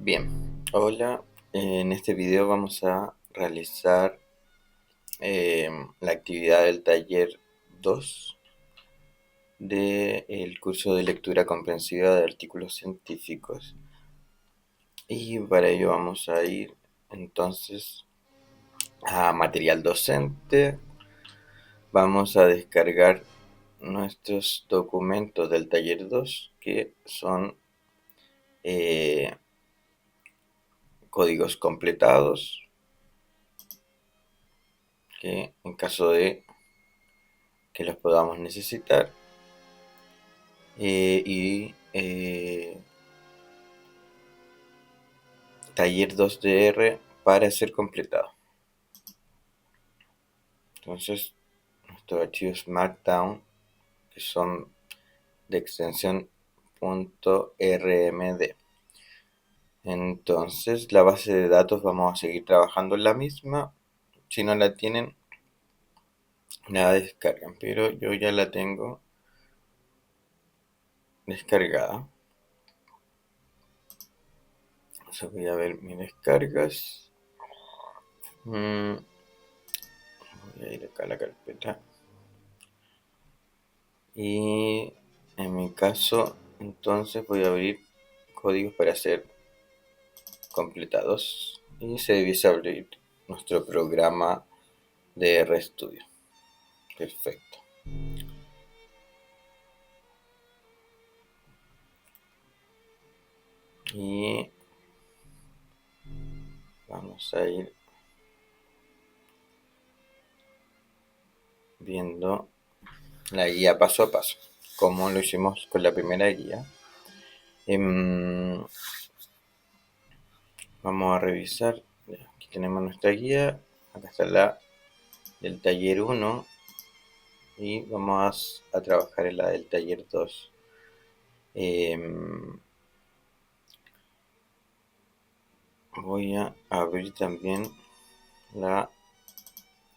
Bien, hola. En este video vamos a realizar la actividad del taller 2 del curso de lectura comprensiva de artículos científicos. Y para ello vamos a ir entonces a material docente. Vamos a descargar nuestros documentos del taller 2 que son eh, códigos completados que en caso de que los podamos necesitar y taller 2DR para ser completado. Entonces, nuestros archivos Markdown, que son de extensión .rmd. Entonces, la base de datos vamos a seguir trabajando en la misma. Si no la tienen, la descargan, pero yo ya la tengo descargada. Entonces voy a ver mis descargas. Voy a ir acá a la carpeta. Y en mi caso, entonces voy a abrir códigos para ser completados. Y se debiese abrir nuestro programa de RStudio. Perfecto. Y vamos a ir viendo la guía paso a paso, como lo hicimos con la primera guía. Vamos a revisar. Aquí tenemos nuestra guía. Acá está la del taller 1 y vamos a trabajar en la del taller 2. Voy a abrir también la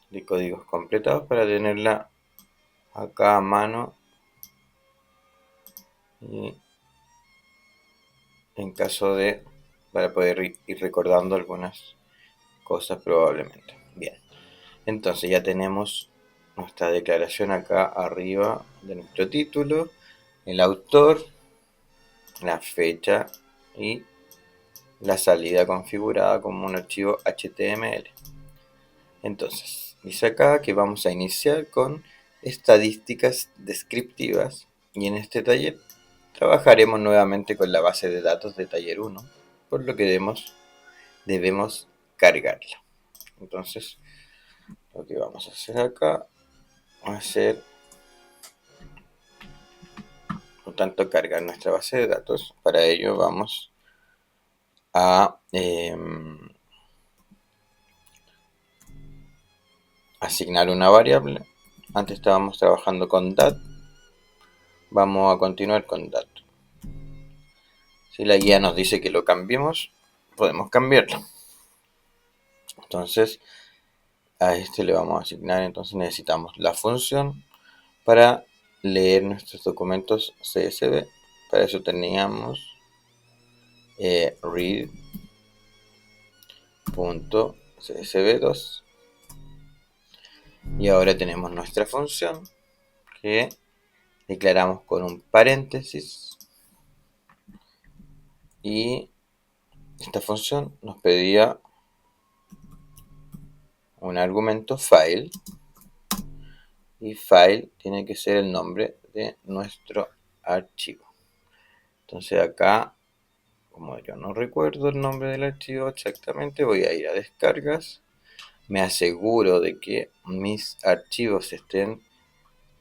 de códigos completados para tenerla acá a mano y en caso de para poder ir recordando algunas cosas probablemente. Bien, entonces ya tenemos nuestra declaración acá arriba de nuestro título, el autor, la fecha y la salida configurada como un archivo HTML. Entonces, dice acá que vamos a iniciar con estadísticas descriptivas y en este taller trabajaremos nuevamente con la base de datos de taller 1, por lo que debemos cargarla. Entonces, lo que vamos a hacer acá va a ser, por tanto, cargar nuestra base de datos. Para ello vamos a asignar una variable. Antes estábamos trabajando con dat. Vamos a continuar con dat. Si la guía nos dice que lo cambiemos, podemos cambiarlo. Entonces, a este le vamos a asignar, entonces necesitamos la función para leer nuestros documentos CSV. Para eso teníamos read.csv2 y ahora tenemos nuestra función que declaramos con un paréntesis y esta función nos pedía un argumento file y file tiene que ser el nombre de nuestro archivo. Entonces acá, como yo no recuerdo el nombre del archivo exactamente, voy a ir a descargas, me aseguro de que mis archivos estén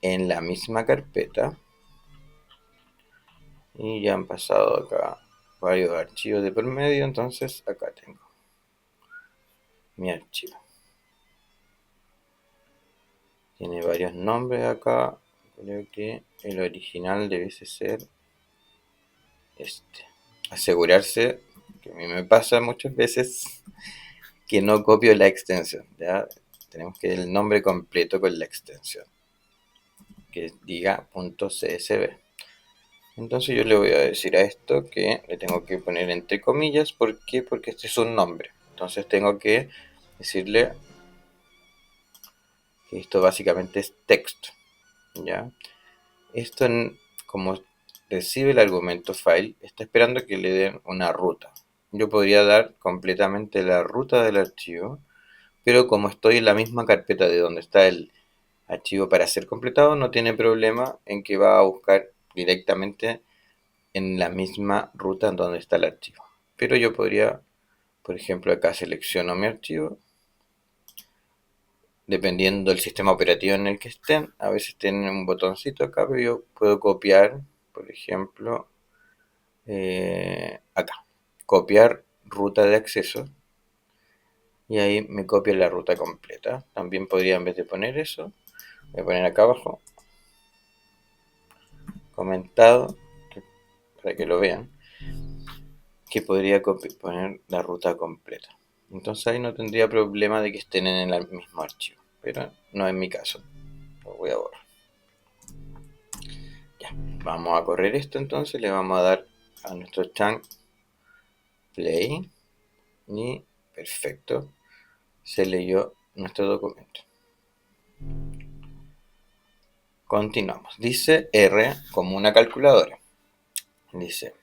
en la misma carpeta y ya han pasado acá varios archivos de por medio, entonces acá tengo mi archivo. Tiene varios nombres acá, creo que el original debe ser este. Asegurarse, que a mí me pasa muchas veces, que no copio la extensión. ¿Ya? Tenemos que el nombre completo con la extensión, que diga .csv. Entonces yo le voy a decir a esto que le tengo que poner entre comillas. ¿Por qué? Porque este es un nombre. Entonces tengo que decirle que esto básicamente es texto, ¿ya? Esto, como recibe el argumento file, está esperando que le den una ruta. Yo podría dar completamente la ruta del archivo, pero como estoy en la misma carpeta de donde está el archivo para ser completado, no tiene problema en que va a buscar directamente en la misma ruta en donde está el archivo. Pero yo podría, por ejemplo, acá selecciono mi archivo, dependiendo del sistema operativo en el que estén. A veces tienen un botoncito acá, pero yo puedo copiar, por ejemplo, acá, copiar ruta de acceso, y ahí me copia la ruta completa. También podría, en vez de poner eso, voy a poner acá abajo comentado, para que lo vean, que podría poner la ruta completa. Entonces ahí no tendría problema de que estén en el mismo archivo, pero no es mi caso. Lo voy a borrar. Ya, vamos a correr esto. Entonces le vamos a dar a nuestro chunk play y perfecto, se leyó nuestro documento. Continuamos. Dice R como una calculadora. Dice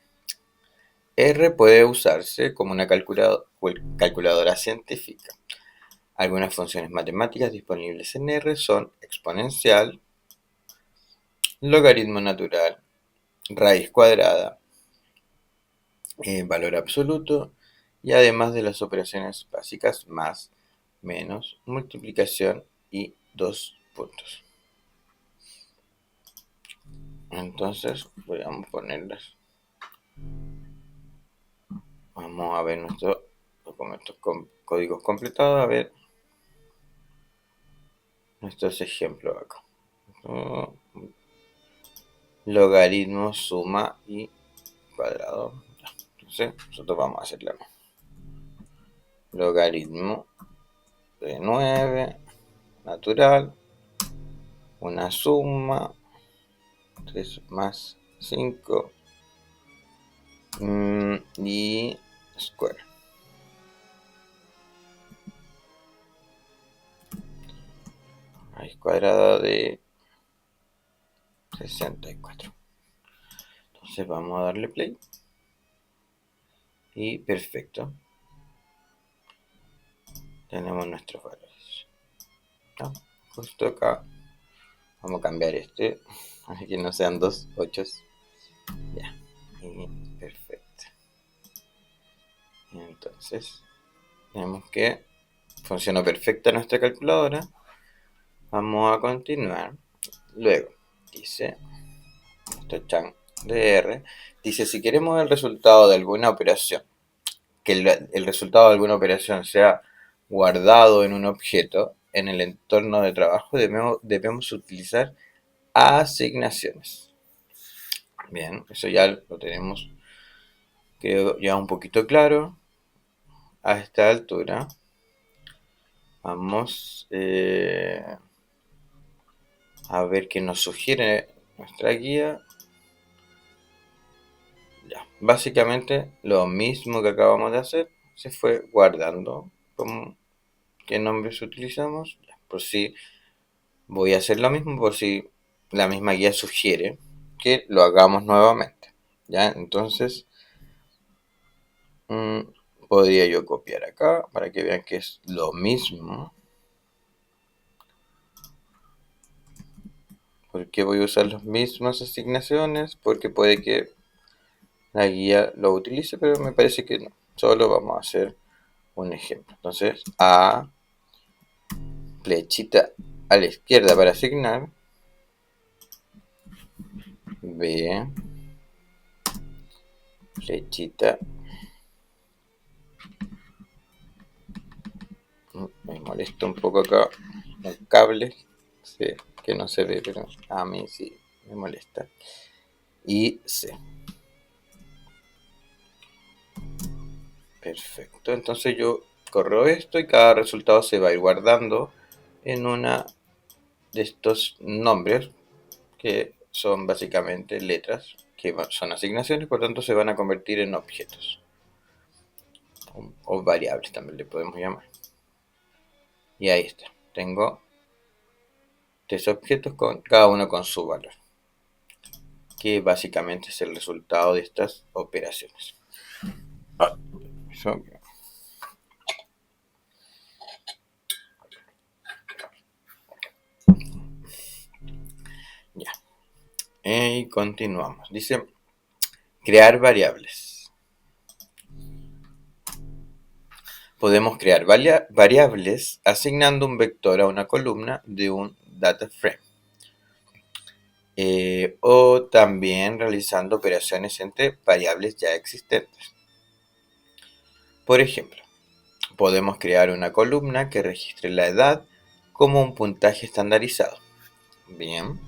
R puede usarse como una calculadora científica. Algunas funciones matemáticas disponibles en R son exponencial, logaritmo natural, raíz cuadrada, valor absoluto, y además de las operaciones básicas más, menos, multiplicación y dos puntos. Entonces voy a ponerlas. Vamos a ver nuestros documentos con códigos completados, a ver nuestros ejemplos acá. Logaritmo, suma y cuadrado. Entonces nosotros vamos a hacer la misma. Logaritmo de 9 natural, una suma, 3 más 5 y square. Raíz cuadrada de 64. Entonces vamos a darle play. Y perfecto. Tenemos nuestros valores. ¿No? Justo acá vamos a cambiar este para que no sean dos 8. Ya. Y perfecto. Y entonces tenemos que funcionó perfecta nuestra calculadora. Vamos a continuar. Luego dice nuestro chunk de R. Dice si queremos el resultado de alguna operación, que el resultado de alguna operación sea guardado en un objeto en el entorno de trabajo, debemos utilizar asignaciones. Bien, eso ya lo tenemos, creo, ya un poquito claro a esta altura. Vamos a ver qué nos sugiere nuestra guía. Ya, básicamente lo mismo que acabamos de hacer se fue guardando. ¿Qué nombres utilizamos? Ya, por si voy a hacer lo mismo, por si la misma guía sugiere que lo hagamos nuevamente. Ya, entonces podría yo copiar acá para que vean que es lo mismo. ¿Por qué voy a usar las mismas asignaciones? Porque puede que la guía lo utilice, pero me parece que no. Solo vamos a hacer un ejemplo. Entonces, A, flechita a la izquierda para asignar. B, flechita. Me molesta un poco acá el cable. Sí, que no se ve, pero a mí sí me molesta. Y C. Perfecto. Entonces yo corro esto y cada resultado se va a ir guardando en una de estos nombres que son básicamente letras que son asignaciones, por tanto se van a convertir en objetos. O variables también le podemos llamar. Y ahí está. Tengo 3 objetos, cada uno con su valor, que básicamente es el resultado de estas operaciones. Ya. Y continuamos. Dice, crear variables. Podemos crear variables asignando un vector a una columna de un data frame. O también realizando operaciones entre variables ya existentes. Por ejemplo, podemos crear una columna que registre la edad como un puntaje estandarizado. Bien.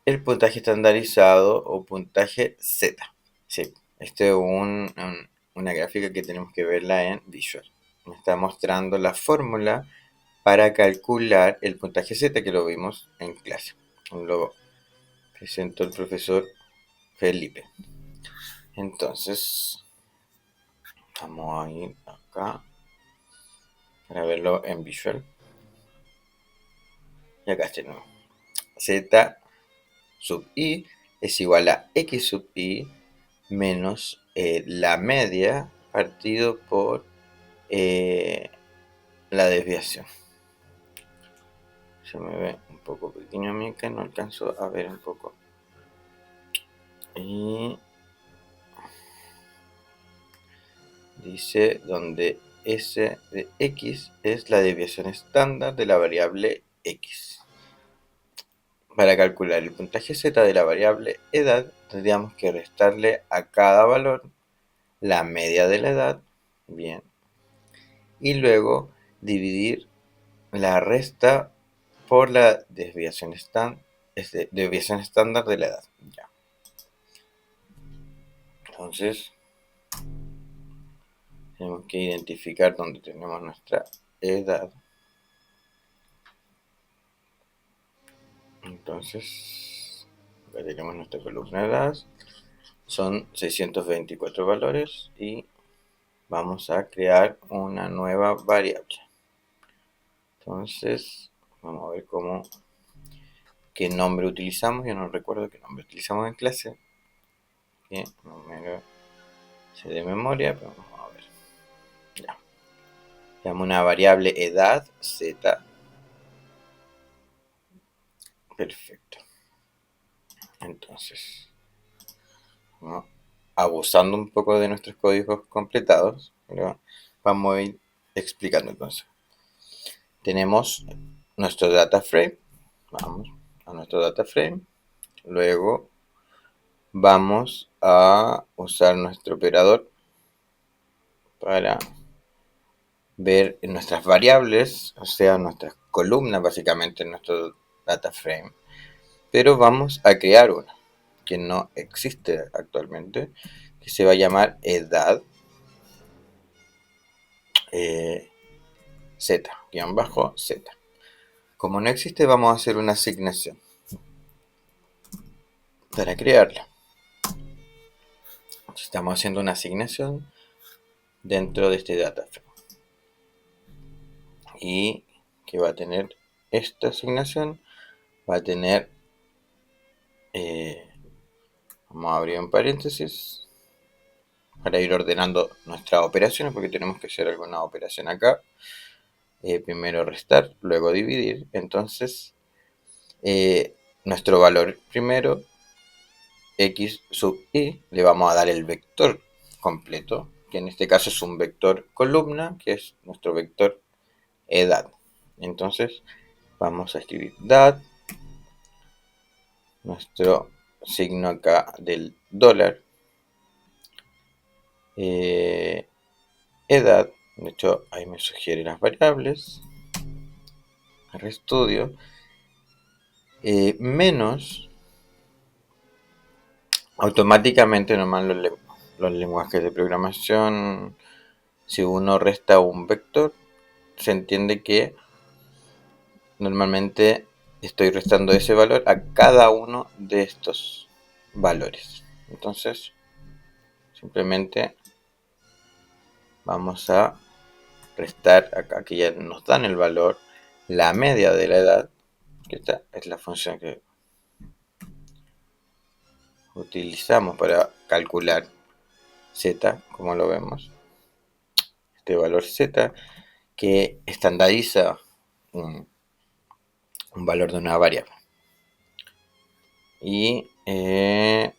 El puntaje estandarizado o puntaje Z. Sí, esta es una gráfica que tenemos que verla en Visual. Me está mostrando la fórmula para calcular el puntaje Z que lo vimos en clase. Lo presentó el profesor Felipe. Entonces, vamos a ir acá para verlo en Visual. Y acá tenemos Z sub i es igual a x sub i menos la media partido por la desviación. Se me ve un poco pequeño a mí que no alcanzo a ver un poco. Y dice donde S de x es la desviación estándar de la variable x. Para calcular el puntaje z de la variable edad, tendríamos que restarle a cada valor la media de la edad, bien, y luego dividir la resta por la desviación estándar de la edad. Ya. Entonces, tenemos que identificar dónde tenemos nuestra edad. Entonces, acá tenemos nuestra columna de edad. Son 624 valores y vamos a crear una nueva variable. Entonces, vamos a ver qué nombre utilizamos. Yo no recuerdo qué nombre utilizamos en clase. Que no me sé de memoria, pero vamos a ver. Ya. Tenemos una variable edad z. Perfecto. Entonces, ¿no? Abusando un poco de nuestros códigos completados, pero vamos a ir explicando entonces. Tenemos nuestro data frame. Vamos a nuestro data frame. Luego vamos a usar nuestro operador para ver nuestras variables, o sea, nuestras columnas básicamente en nuestro data frame. Pero vamos a crear una que no existe actualmente, que se va a llamar edad z-z. Como no existe, vamos a hacer una asignación para crearla. Estamos haciendo una asignación dentro de este data frame. Y que va a tener esta asignación, va a tener, vamos a abrir un paréntesis para ir ordenando nuestras operaciones, porque tenemos que hacer alguna operación acá. Primero restar, luego dividir. Entonces, nuestro valor primero, x sub i, le vamos a dar el vector completo, que en este caso es un vector columna, que es nuestro vector edad. Entonces, vamos a escribir dat, nuestro signo acá del dólar, edad, de hecho ahí me sugiere las variables, RStudio, menos, automáticamente nomás los lenguajes de programación, si uno resta un vector, se entiende que normalmente estoy restando ese valor a cada uno de estos valores. Entonces, simplemente vamos a restar acá, que ya nos dan el valor, la media de la edad, que esta es la función que utilizamos para calcular z, como lo vemos. Este valor z que estandariza un valor de una variable. Y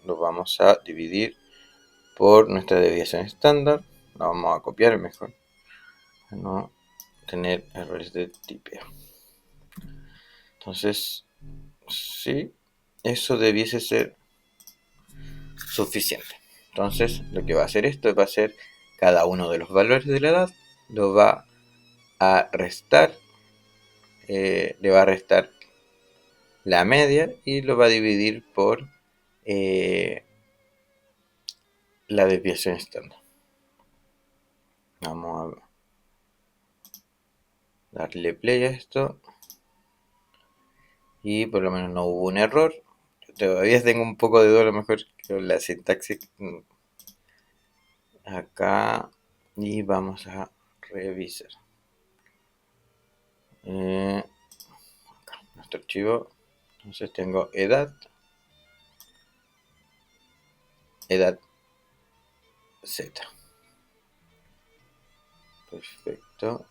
lo vamos a dividir por nuestra desviación estándar. La vamos a copiar mejor, para no tener errores de tipeo. Entonces, sí, eso debiese ser suficiente. Entonces, lo que va a hacer esto va a ser cada uno de los valores de la edad, lo va a restar, le va a restar la media y lo va a dividir por la desviación estándar. Vamos a darle play a esto. Y por lo menos no hubo un error. Todavía tengo un poco de duda, a lo mejor con la sintaxis acá. Y vamos a revisar. Acá, nuestro archivo. Entonces tengo edad z. Perfecto.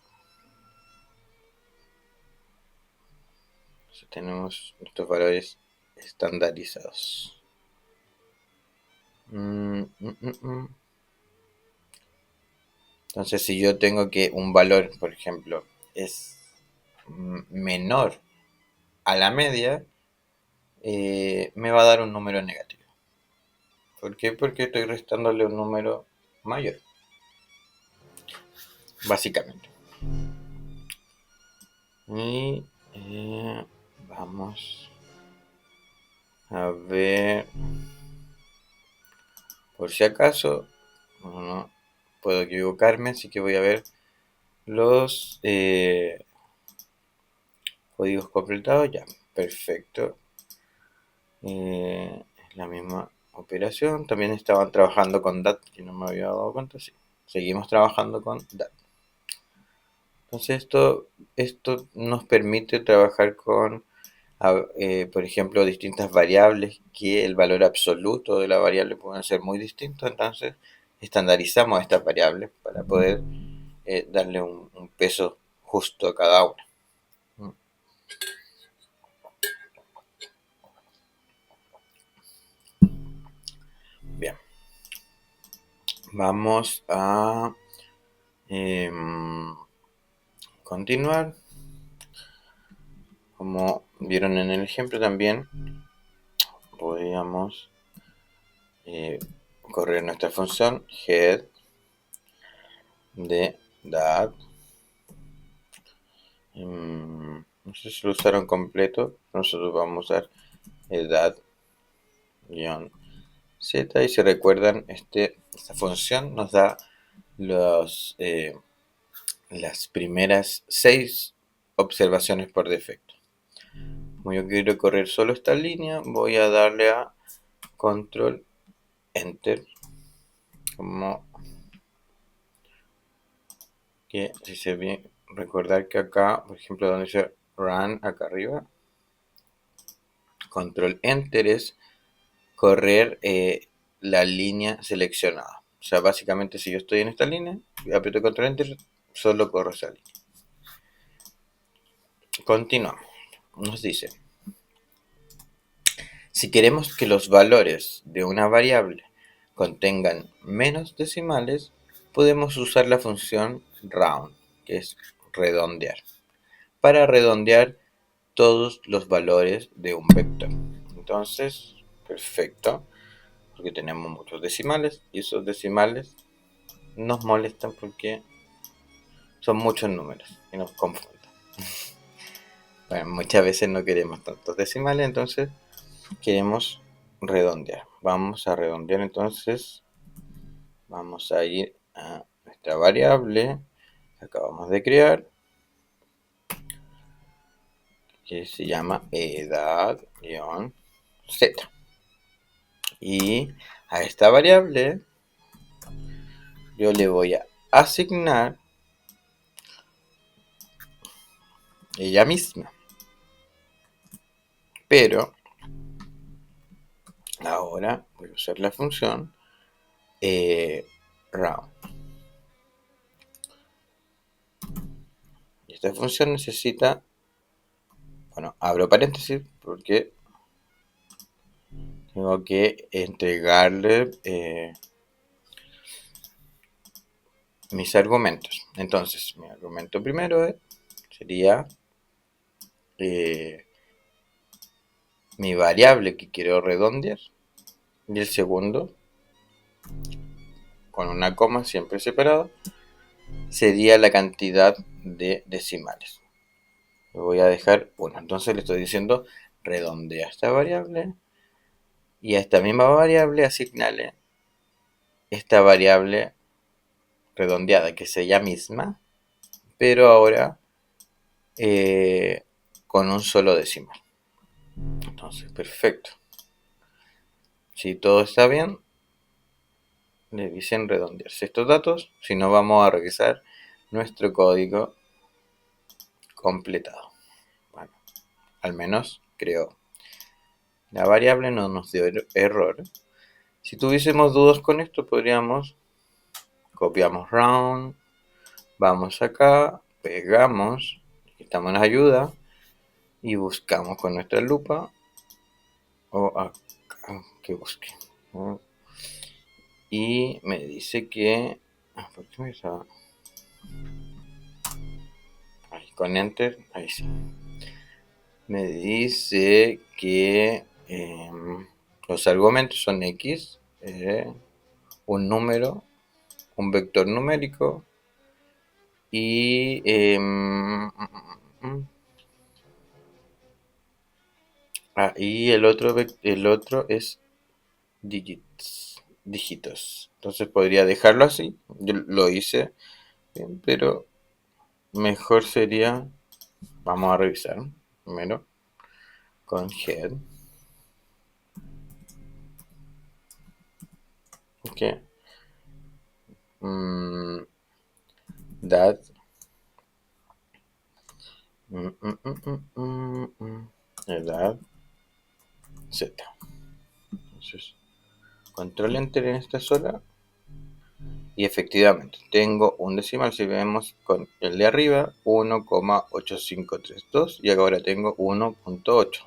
Entonces tenemos nuestros valores estandarizados. Entonces, si yo tengo que un valor, por ejemplo, es menor a la media, me va a dar un número negativo. ¿Por qué? Porque estoy restándole un número mayor, básicamente. Y vamos a ver, por si acaso, no puedo equivocarme, así que voy a ver los códigos completados. Ya, perfecto. La misma operación. También estaban trabajando con DAT, que no me había dado cuenta. Sí, seguimos trabajando con DAT. Entonces esto nos permite trabajar con, por ejemplo, distintas variables que el valor absoluto de la variable pueden ser muy distintos. Entonces estandarizamos estas variables para poder darle un peso justo a cada una. Bien, vamos a continuar. Como vieron en el ejemplo también, podríamos correr nuestra función head de dat. No sé si lo usaron completo. Nosotros vamos a usar dat-z, y si recuerdan, esta función nos da las primeras 6 observaciones por defecto. Como yo quiero correr solo esta línea, voy a darle a control enter, como que si se ve, recordar que acá, por ejemplo, donde dice run acá arriba, control enter es correr la línea seleccionada. O sea, básicamente, si yo estoy en esta línea y aprieto control enter, solo corro esa línea. Continuamos. Nos dice, si queremos que los valores de una variable contengan menos decimales, podemos usar la función round, que es redondear, para redondear todos los valores de un vector. Entonces, perfecto, porque tenemos muchos decimales y esos decimales nos molestan porque son muchos números y nos confunden. Bueno, muchas veces no queremos tantos decimales, entonces queremos redondear. Vamos a redondear, entonces vamos a ir a nuestra variable que acabamos de crear que se llama edad-z. Y a esta variable yo le voy a asignar ella misma. Pero ahora voy a usar la función round. Y esta función necesita, bueno, abro paréntesis porque tengo que entregarle mis argumentos. Entonces, mi argumento primero sería mi variable que quiero redondear. Y el segundo, con una coma siempre separado, sería la cantidad de decimales. Le voy a dejar 1. Entonces le estoy diciendo redondea esta variable y a esta misma variable asignale esta variable redondeada que es ella misma, pero ahora con un solo decimal. Entonces, perfecto. Si todo está bien, le dicen redondearse estos datos. Si no, vamos a revisar nuestro código completado. Bueno, al menos creo. La variable no nos dio error. Si tuviésemos dudas con esto, podríamos copiamos round, vamos acá, pegamos, estamos en ayuda y buscamos con nuestra lupa o acá que busque. Y me dice que ¿por qué me estaba? Ahí, con enter, ahí sí. Me dice que los argumentos son x, un número, un vector numérico y y el otro es dígitos. Entonces podría dejarlo así. Yo lo hice bien, pero mejor sería, vamos a revisar primero con head. Ok. That. Edad Z. Entonces, control enter en esta sola. Y efectivamente, tengo un decimal, si vemos con el de arriba, 1,8532 y ahora tengo 1.8.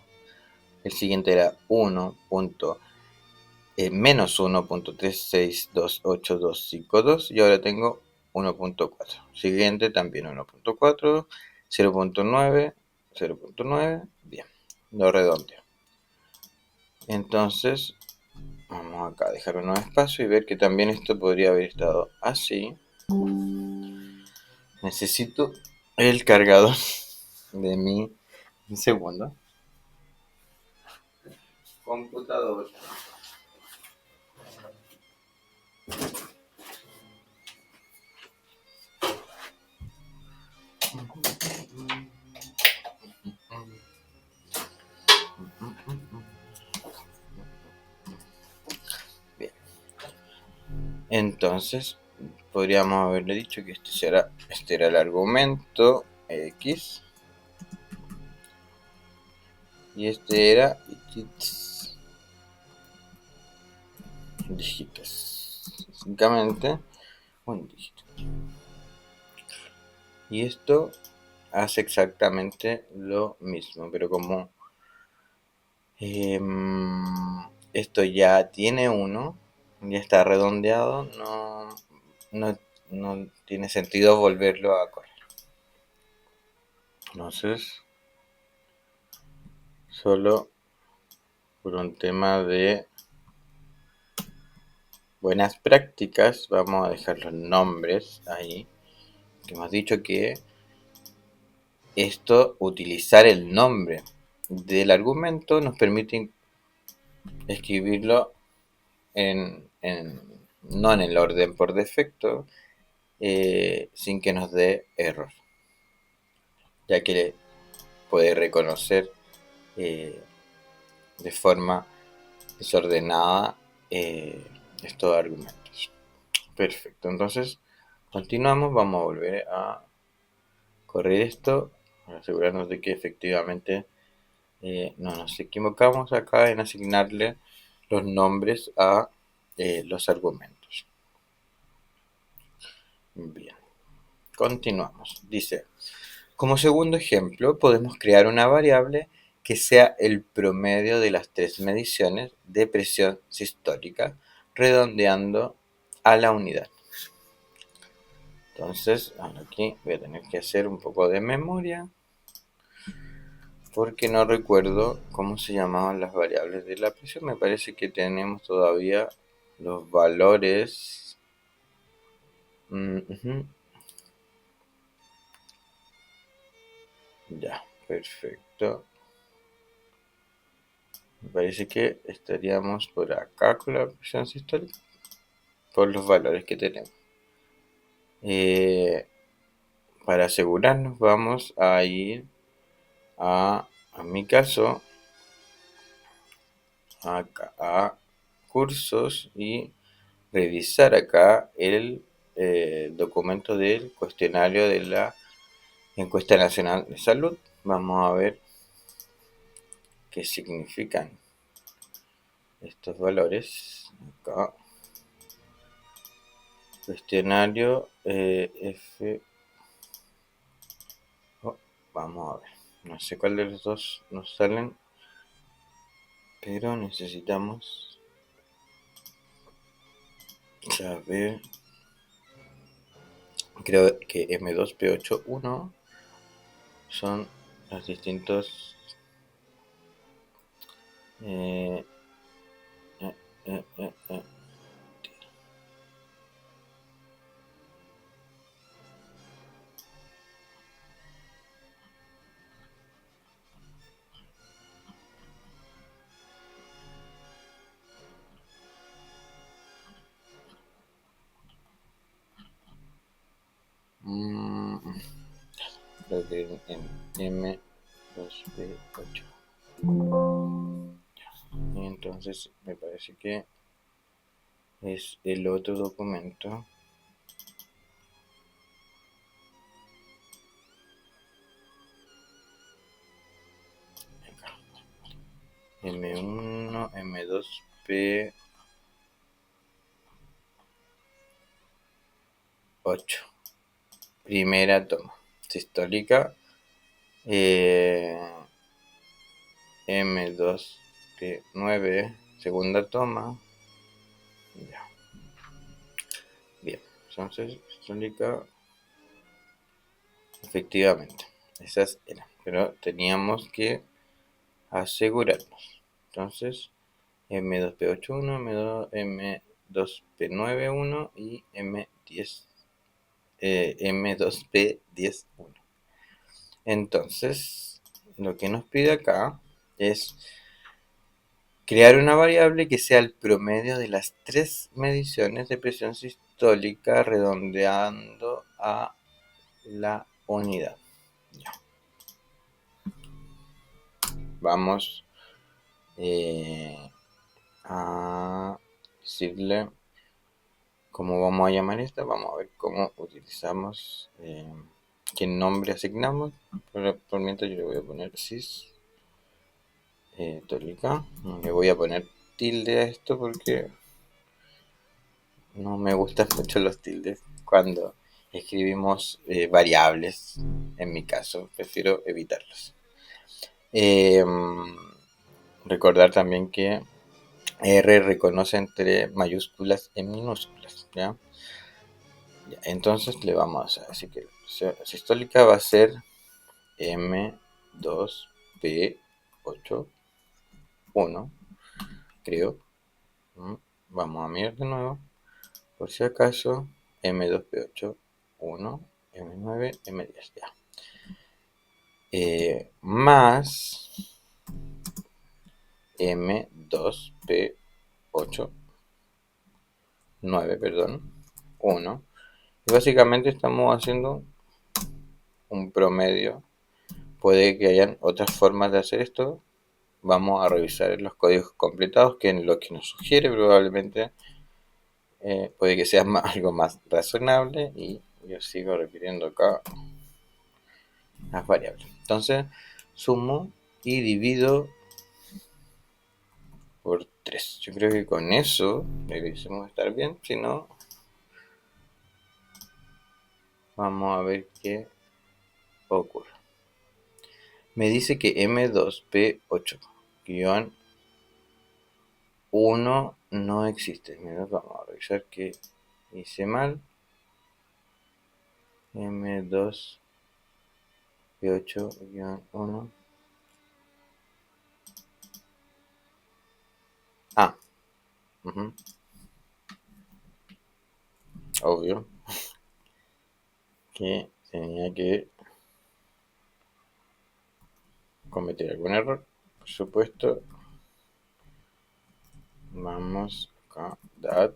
El siguiente era menos 1.3628252 y ahora tengo 1.4. Siguiente también 1.4, 0.9, 0.9, bien, lo redondeo. Entonces, vamos acá a dejar un nuevo espacio y ver que también esto podría haber estado así. Necesito el cargador de mi segundo computador. Bien. Entonces, podríamos haberle dicho que este era el argumento X. Y este era dígitos. Básicamente, un dígito. Y esto hace exactamente lo mismo, pero como esto ya tiene 1, ya está redondeado, no tiene sentido volverlo a correr. Entonces, solo por un tema de buenas prácticas, vamos a dejar los nombres ahí. Que hemos dicho que utilizar el nombre del argumento nos permite escribirlo no en el orden por defecto, sin que nos dé error, ya que puede reconocer de forma desordenada estos argumentos. Perfecto, entonces continuamos, vamos a volver a correr esto, asegurarnos de que efectivamente no nos equivocamos acá en asignarle los nombres a los argumentos. Bien, continuamos. Dice, como segundo ejemplo, podemos crear una variable que sea el promedio de las tres mediciones de presión sistólica, redondeando a la unidad. Entonces, aquí voy a tener que hacer un poco de memoria, porque no recuerdo cómo se llamaban las variables de la presión. Me parece que tenemos todavía los valores. Ya, perfecto. Me parece que estaríamos por acá con la presión sistólica, por los valores que tenemos. Para asegurarnos, vamos a ir a mi caso, acá a cursos y revisar acá el documento del cuestionario de la Encuesta Nacional de Salud. Vamos a ver qué significan estos valores. Acá, cuestionario F. Oh, vamos a ver. No sé cuál de los dos nos salen, pero necesitamos saber. Creo que M2P81 son los distintos eh, eh, eh, eh, eh, creo que en M2P8. Y entonces me parece que es el otro documento. Acá. M1, M2P8. Primera toma sistólica. M2P9. Segunda toma. Ya. Bien. Entonces, sistólica. Efectivamente. Esas eran. Pero teníamos que asegurarnos. Entonces, M2P81, M2P91 y M2P101. Entonces, lo que nos pide acá es crear una variable que sea el promedio de las tres mediciones de presión sistólica redondeando a la unidad. Ya. Vamos a decirle cómo vamos a llamar esta. Vamos a ver cómo utilizamos, qué nombre asignamos. Por mientras yo le voy a poner cis tólica. Le voy a poner tilde a esto porque no me gustan mucho los tildes cuando escribimos variables. En mi caso, prefiero evitarlos. Recordar también que R reconoce entre mayúsculas y minúsculas, ¿ya? Entonces le vamos a decir que la sistólica va a ser M2P81, creo. Vamos a mirar de nuevo, por si acaso. M2P81, M9, M10, ya. Más M2P8, 9, perdón, 1. Y básicamente estamos haciendo un promedio puede que hayan otras formas de hacer esto. Vamos a revisar los códigos completados, que es lo que nos sugiere probablemente puede que sea algo más razonable, y yo sigo repitiendo acá las variables. Entonces sumo y divido por 3. Yo creo que con eso deberíamos estar bien. Si no, vamos a ver qué ocurre. Me dice que M2P8-1 no existe. Vamos a revisar que hice mal. M2P8-1. Ah, obvio que tenía que cometer algún error, por supuesto. Vamos acá, dat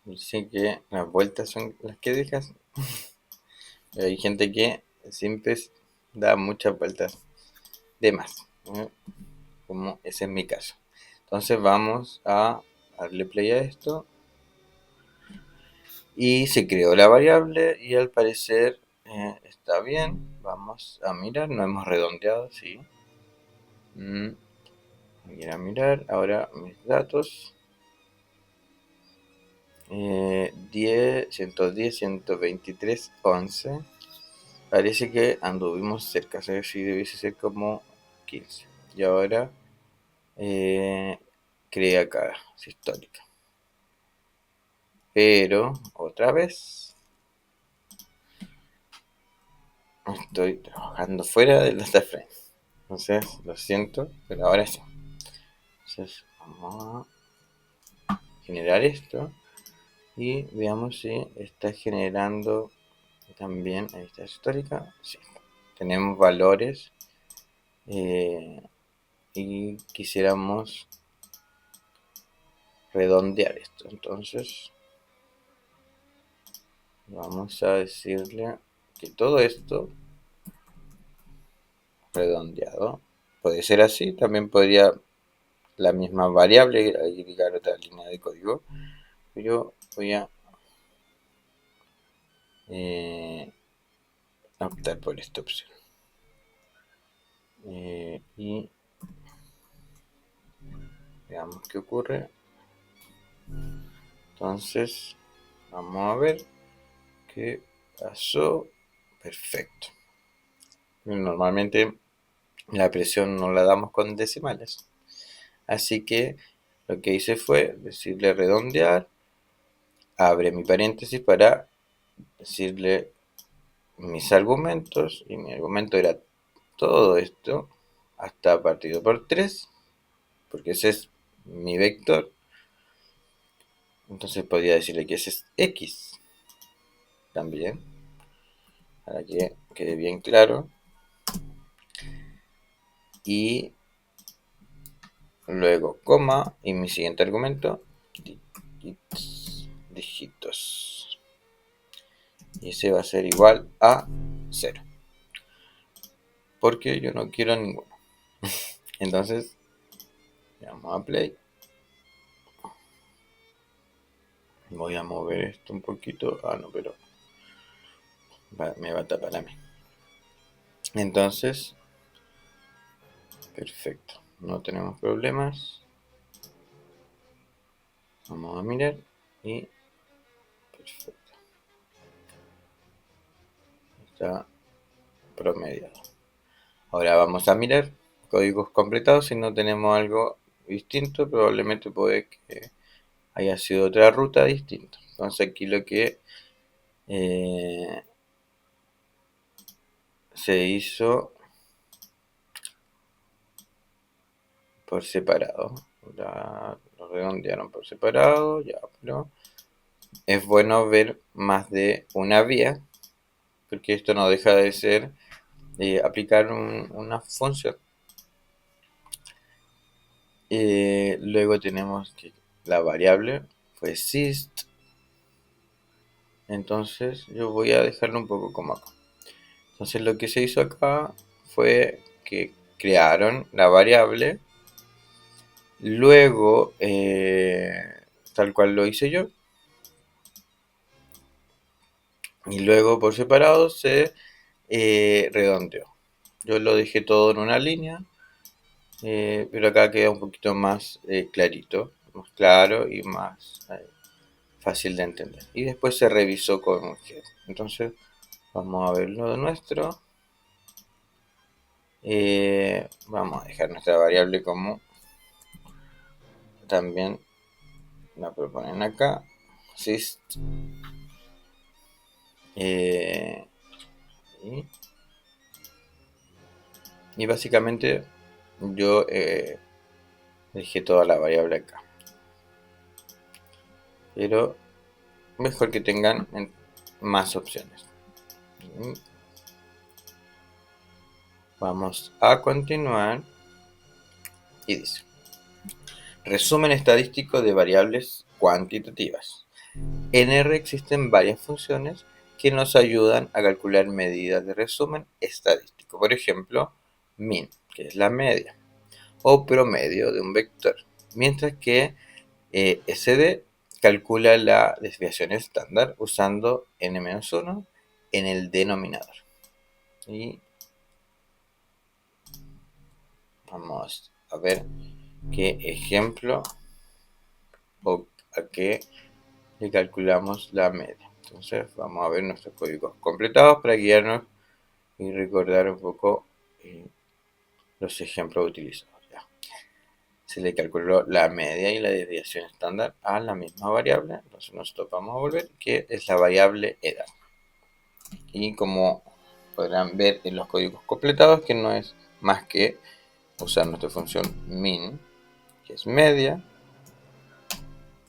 dice que las vueltas son las que dejas. Hay gente que siempre da muchas vueltas de más, ¿eh? Como ese es mi caso. Entonces vamos a darle play a esto. Y se creó la variable y al parecer está bien. Vamos a mirar, no hemos redondeado, sí. Voy a ir a mirar ahora mis datos. 10, 110, 123, 11. Parece que anduvimos cerca, ¿sabes? Si debiese ser como 15. Y ahora creé acá, es histórica. Pero, otra vez, estoy trabajando fuera del data frame. Entonces, lo siento, pero ahora sí. Entonces, vamos a generar esto. Y veamos si está generando también, ahí está histórica. Sí, tenemos valores. Y quisiéramos redondear esto. Entonces, vamos a decirle que todo esto redondeado puede ser así. También podría la misma variable agregar otra línea de código. Yo voy a optar por esta opción. Y veamos qué ocurre. Entonces, vamos a ver qué pasó. Perfecto. Normalmente la presión no la damos con decimales. Así que lo que hice fue decirle redondear. Abre mi paréntesis para decirle mis argumentos. Y mi argumento era todo esto hasta partido por 3. Porque ese es mi vector. Entonces podría decirle que ese es X también, para que quede bien claro. Y luego coma y mi siguiente argumento, dígitos. Y ese va a ser igual a 0. Porque yo no quiero ninguno. Entonces, vamos a play. Voy a mover esto un poquito. Ah, no, pero me va a tapar a mí. Entonces, perfecto. No tenemos problemas. Vamos a mirar y perfecto. Está promediado. Ahora vamos a mirar códigos completados. Si no tenemos algo distinto, probablemente puede que haya sido otra ruta distinta. Entonces aquí lo que se hizo por separado. Lo redondearon por separado, ya, pero es bueno ver más de una vía, porque esto no deja de ser aplicar una función. Luego tenemos que la variable fue syst. Entonces yo voy a dejarlo un poco como acá. Entonces lo que se hizo acá fue que crearon la variable, luego tal cual lo hice yo, y luego por separado se redondeó. Yo lo dejé todo en una línea, pero acá queda un poquito más clarito, más claro y más fácil de entender. Y después se revisó con un head. Entonces vamos a ver lo nuestro. Vamos a dejar nuestra variable como también la proponen acá, syst. Y básicamente yo dejé toda la variable acá, pero mejor que tengan más opciones. Vamos a continuar y dice: resumen estadístico de variables cuantitativas. En R existen varias funciones que nos ayudan a calcular medidas de resumen estadístico. Por ejemplo, min, que es la media, o promedio de un vector. Mientras que SD calcula la desviación estándar usando n-1 en el denominador. Y vamos a ver qué ejemplo o a qué le calculamos la media. Entonces vamos a ver nuestros códigos completados para guiarnos y recordar un poco los ejemplos utilizados. Ya. Se le calculó la media y la desviación estándar a la misma variable. Entonces nosotros vamos a volver, que es la variable edad. Y como podrán ver en los códigos completados, que no es más que usar nuestra función min, que es media.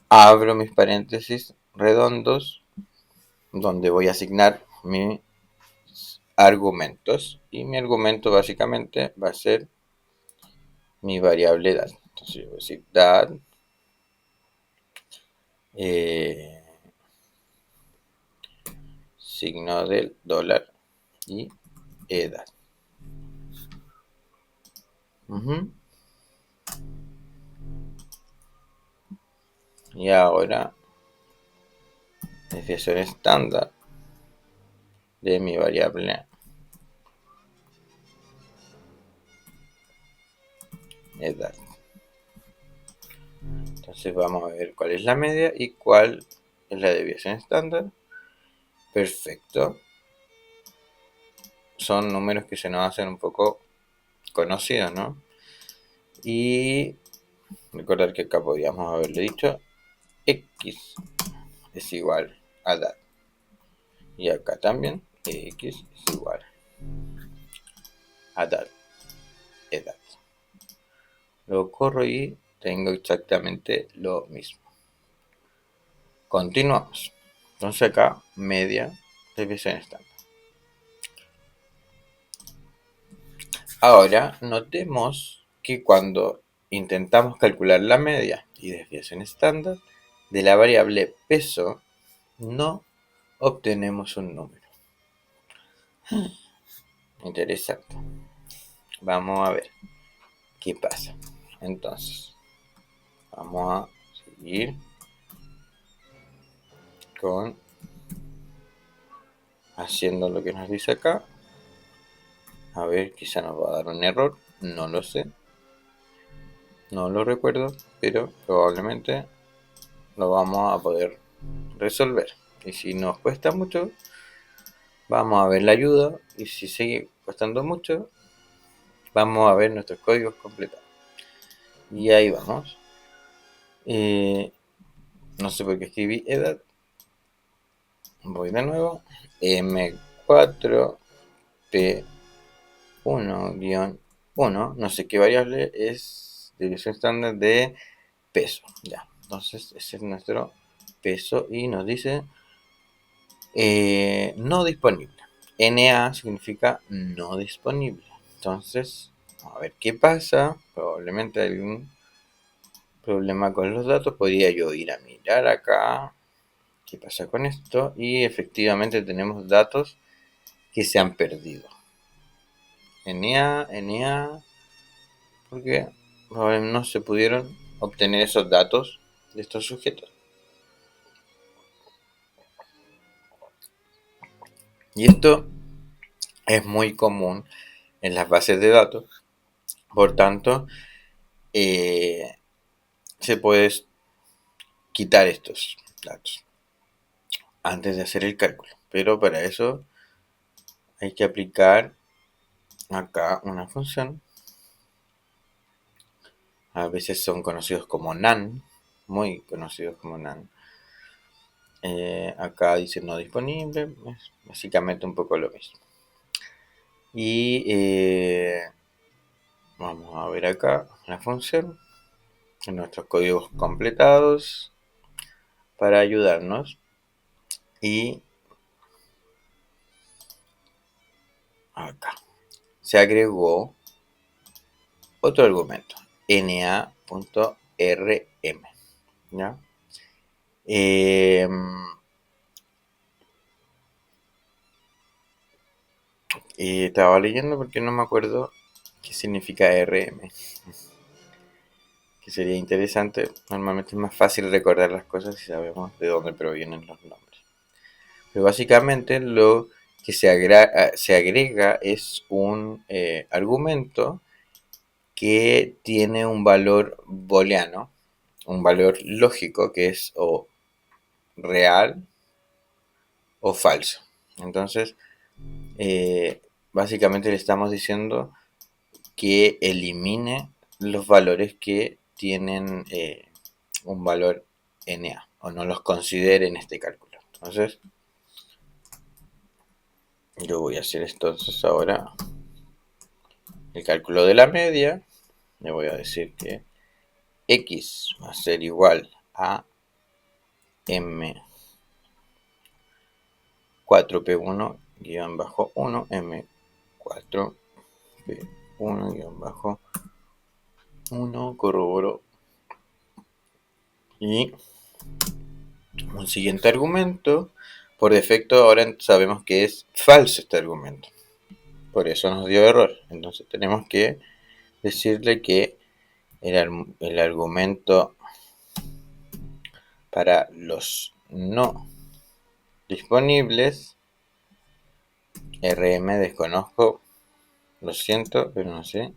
Abro mis paréntesis redondos, donde voy a asignar mis argumentos. Y mi argumento básicamente va a ser mi variable edad. Entonces yo voy a decir dad signo del dólar y edad. Y ahora desviación estándar de mi variable edad. Entonces vamos a ver cuál es la media y cuál es la desviación estándar. Perfecto. Son números que se nos hacen un poco conocidos, ¿no? Y recordar que acá podríamos haberle dicho x es igual a edad. Y acá también x es igual a edad. Lo corro y tengo exactamente lo mismo. Continuamos. Entonces acá media desviación estándar. Ahora notemos que cuando intentamos calcular la media y desviación estándar de la variable peso, no obtenemos un número. Interesante. Vamos a ver qué pasa. Entonces, vamos a seguir con haciendo lo que nos dice acá. A ver, quizá nos va a dar un error, no lo sé. No lo recuerdo, pero probablemente lo vamos a poder resolver. Y si nos cuesta mucho, vamos a ver la ayuda. Y si sigue costando mucho, vamos a ver nuestros códigos completados. Y ahí vamos. No sé por qué escribí edad. Voy de nuevo. M4P1-1. No sé qué variable es desviación estándar de peso. Ya. Entonces ese es nuestro peso y nos dice no disponible. NA significa no disponible. Entonces, a ver qué pasa. Probablemente hay algún problema con los datos, podría yo ir a mirar acá qué pasa con esto, y efectivamente tenemos datos que se han perdido. NA, porque no se pudieron obtener esos datos de estos sujetos. Y esto es muy común en las bases de datos, por tanto, se puede quitar estos datos antes de hacer el cálculo, pero para eso hay que aplicar acá una función. A veces son conocidos como NaN, muy conocidos como NaN. Acá dice no disponible, es básicamente un poco lo mismo. Y vamos a ver acá la función, nuestros códigos completados para ayudarnos. Y acá se agregó otro argumento, na.rm, ¿ya? Estaba leyendo porque no me acuerdo qué significa rm, que sería interesante. Normalmente es más fácil recordar las cosas si sabemos de dónde provienen los nombres. Pero básicamente lo que se agrega es un argumento que tiene un valor booleano, un valor lógico que es o real o falso. Entonces, básicamente le estamos diciendo que elimine los valores que tienen un valor NA o no los considere en este cálculo. Entonces, yo voy a hacer entonces ahora el cálculo de la media. Le voy a decir que X va a ser igual a M 4P1-1 M 4P1-1 corroboro. Y un siguiente argumento, por defecto ahora sabemos que es falso este argumento, por eso nos dio error. Entonces tenemos que decirle que el argumento para los no disponibles, rm desconozco, lo siento, pero no sé de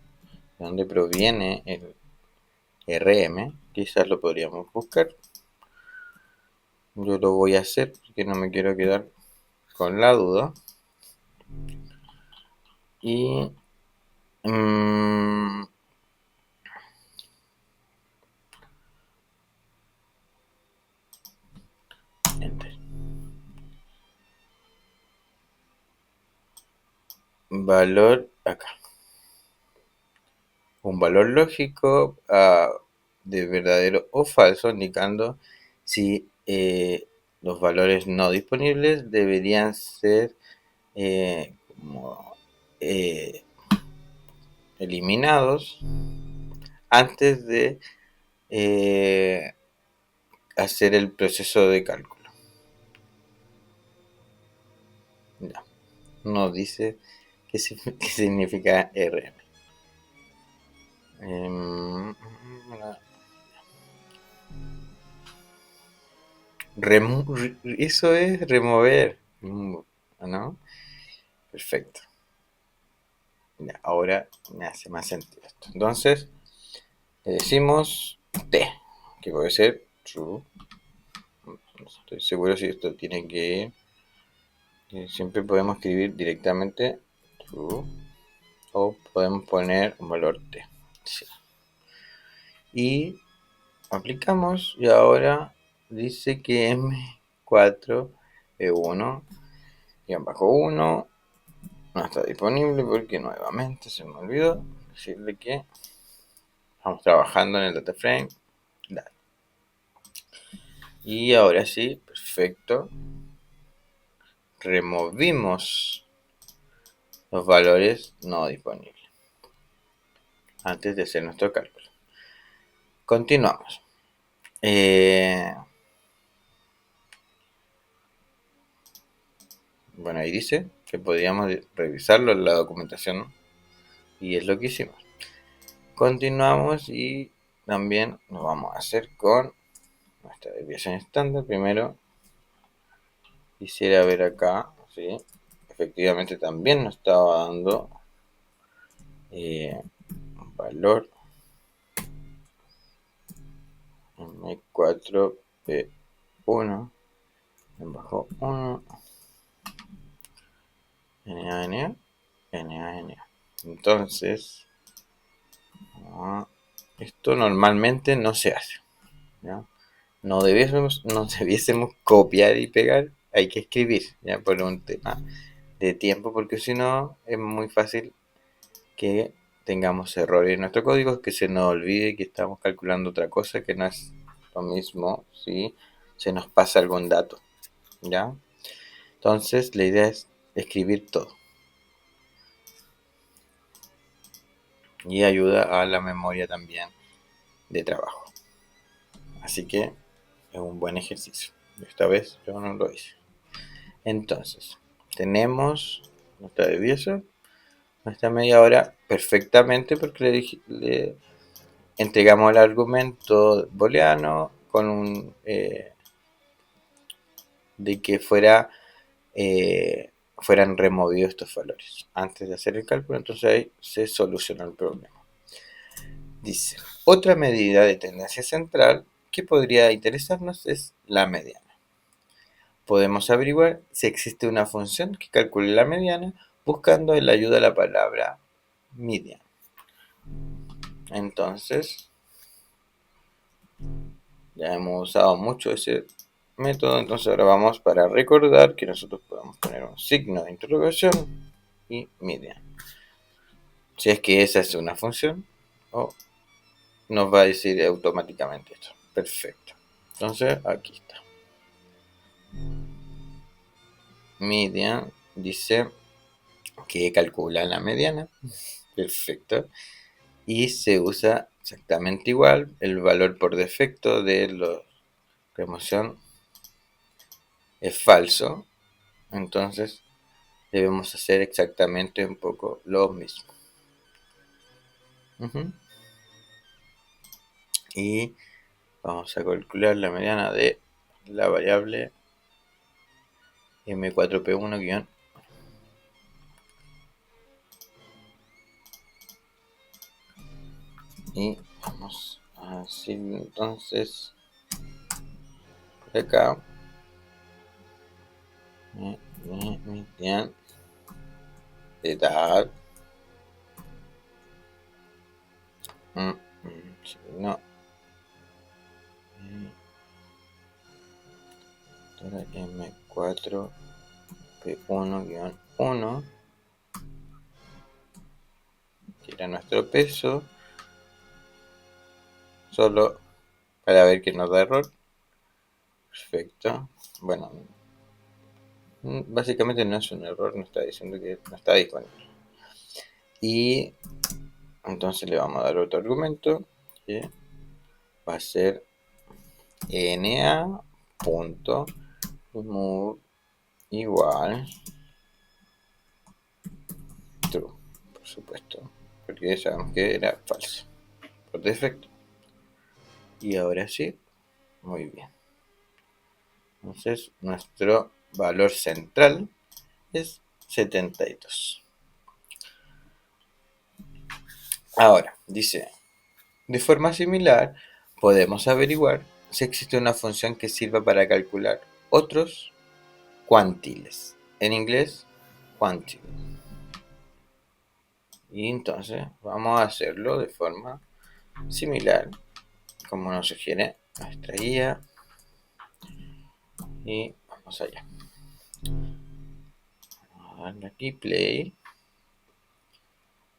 dónde proviene el rm, quizás lo podríamos buscar. Yo lo voy a hacer porque no me quiero quedar con la duda. Y enter. Valor acá. Un valor lógico de verdadero o falso, indicando si los valores no disponibles deberían ser eliminados antes de hacer el proceso de cálculo. Ya. No dice qué significa RM. Eso es remover, ¿no? Perfecto. Ya, ahora me hace más sentido esto. Entonces, le decimos T, que puede ser true. No estoy seguro si esto tiene que ir. Siempre podemos escribir directamente true o podemos poner un valor T. Sí. Y aplicamos y ahora dice que M4E1 -1 no está disponible porque nuevamente se me olvidó decirle que estamos trabajando en el data frame. Y ahora sí, perfecto. Removimos los valores no disponibles antes de hacer nuestro cálculo. continuamos. Bueno, ahí dice que podríamos revisarlo en la documentación y es lo que hicimos. Continuamos y también nos vamos a hacer con nuestra desviación estándar. Primero quisiera ver acá, ¿sí? Efectivamente también nos estaba dando un valor M4P1 en bajo 1 NaNa NaNa. Entonces esto normalmente no se hace, ¿ya? No debiésemos copiar y pegar, hay que escribir, ya, por un tema de tiempo, porque si no es muy fácil que tengamos errores en nuestro código, que se nos olvide que estamos calculando otra cosa que no es lo mismo si se nos pasa algún dato, ¿ya? Entonces la idea es escribir todo y ayuda a la memoria también de trabajo, así que es un buen ejercicio. Esta vez yo no lo hice. Entonces tenemos nuestra desviación, nuestra media hora perfectamente, porque le entregamos el argumento booleano con un de que fueran removidos estos valores antes de hacer el cálculo. Entonces ahí se solucionó el problema. Dice, otra medida de tendencia central que podría interesarnos es la mediana. Podemos averiguar si existe una función que calcule la mediana buscando la ayuda de la palabra median. Entonces, ya hemos usado mucho ese método, entonces ahora vamos para recordar que nosotros podemos poner un signo de interrogación y median. Si es que esa es una función, o nos va a decir automáticamente esto. Perfecto. Entonces, aquí está. Median dice que calcula la mediana. Perfecto. Y se usa exactamente igual. El valor por defecto de la remoción es falso. Entonces, debemos hacer exactamente un poco lo mismo. Y vamos a calcular la mediana de la variable M4P1-. Y vamos a decir entonces por acá median de edad. No. M4P1-1, que era nuestro peso, solo para ver que nos da error. Perfecto. Bueno, básicamente no es un error, nos está diciendo que no está disponible. Y entonces le vamos a dar otro argumento que va a ser na.move igual true, por supuesto, porque sabemos que era falso por defecto. Y ahora sí, muy bien. Entonces nuestro valor central es 72. Ahora, dice, de forma similar, podemos averiguar si existe una función que sirva para calcular otros cuantiles. En inglés, quantile. Y entonces vamos a hacerlo de forma similar, como nos sugiere nuestra guía. Y vamos allá. Vamos a darle aquí play.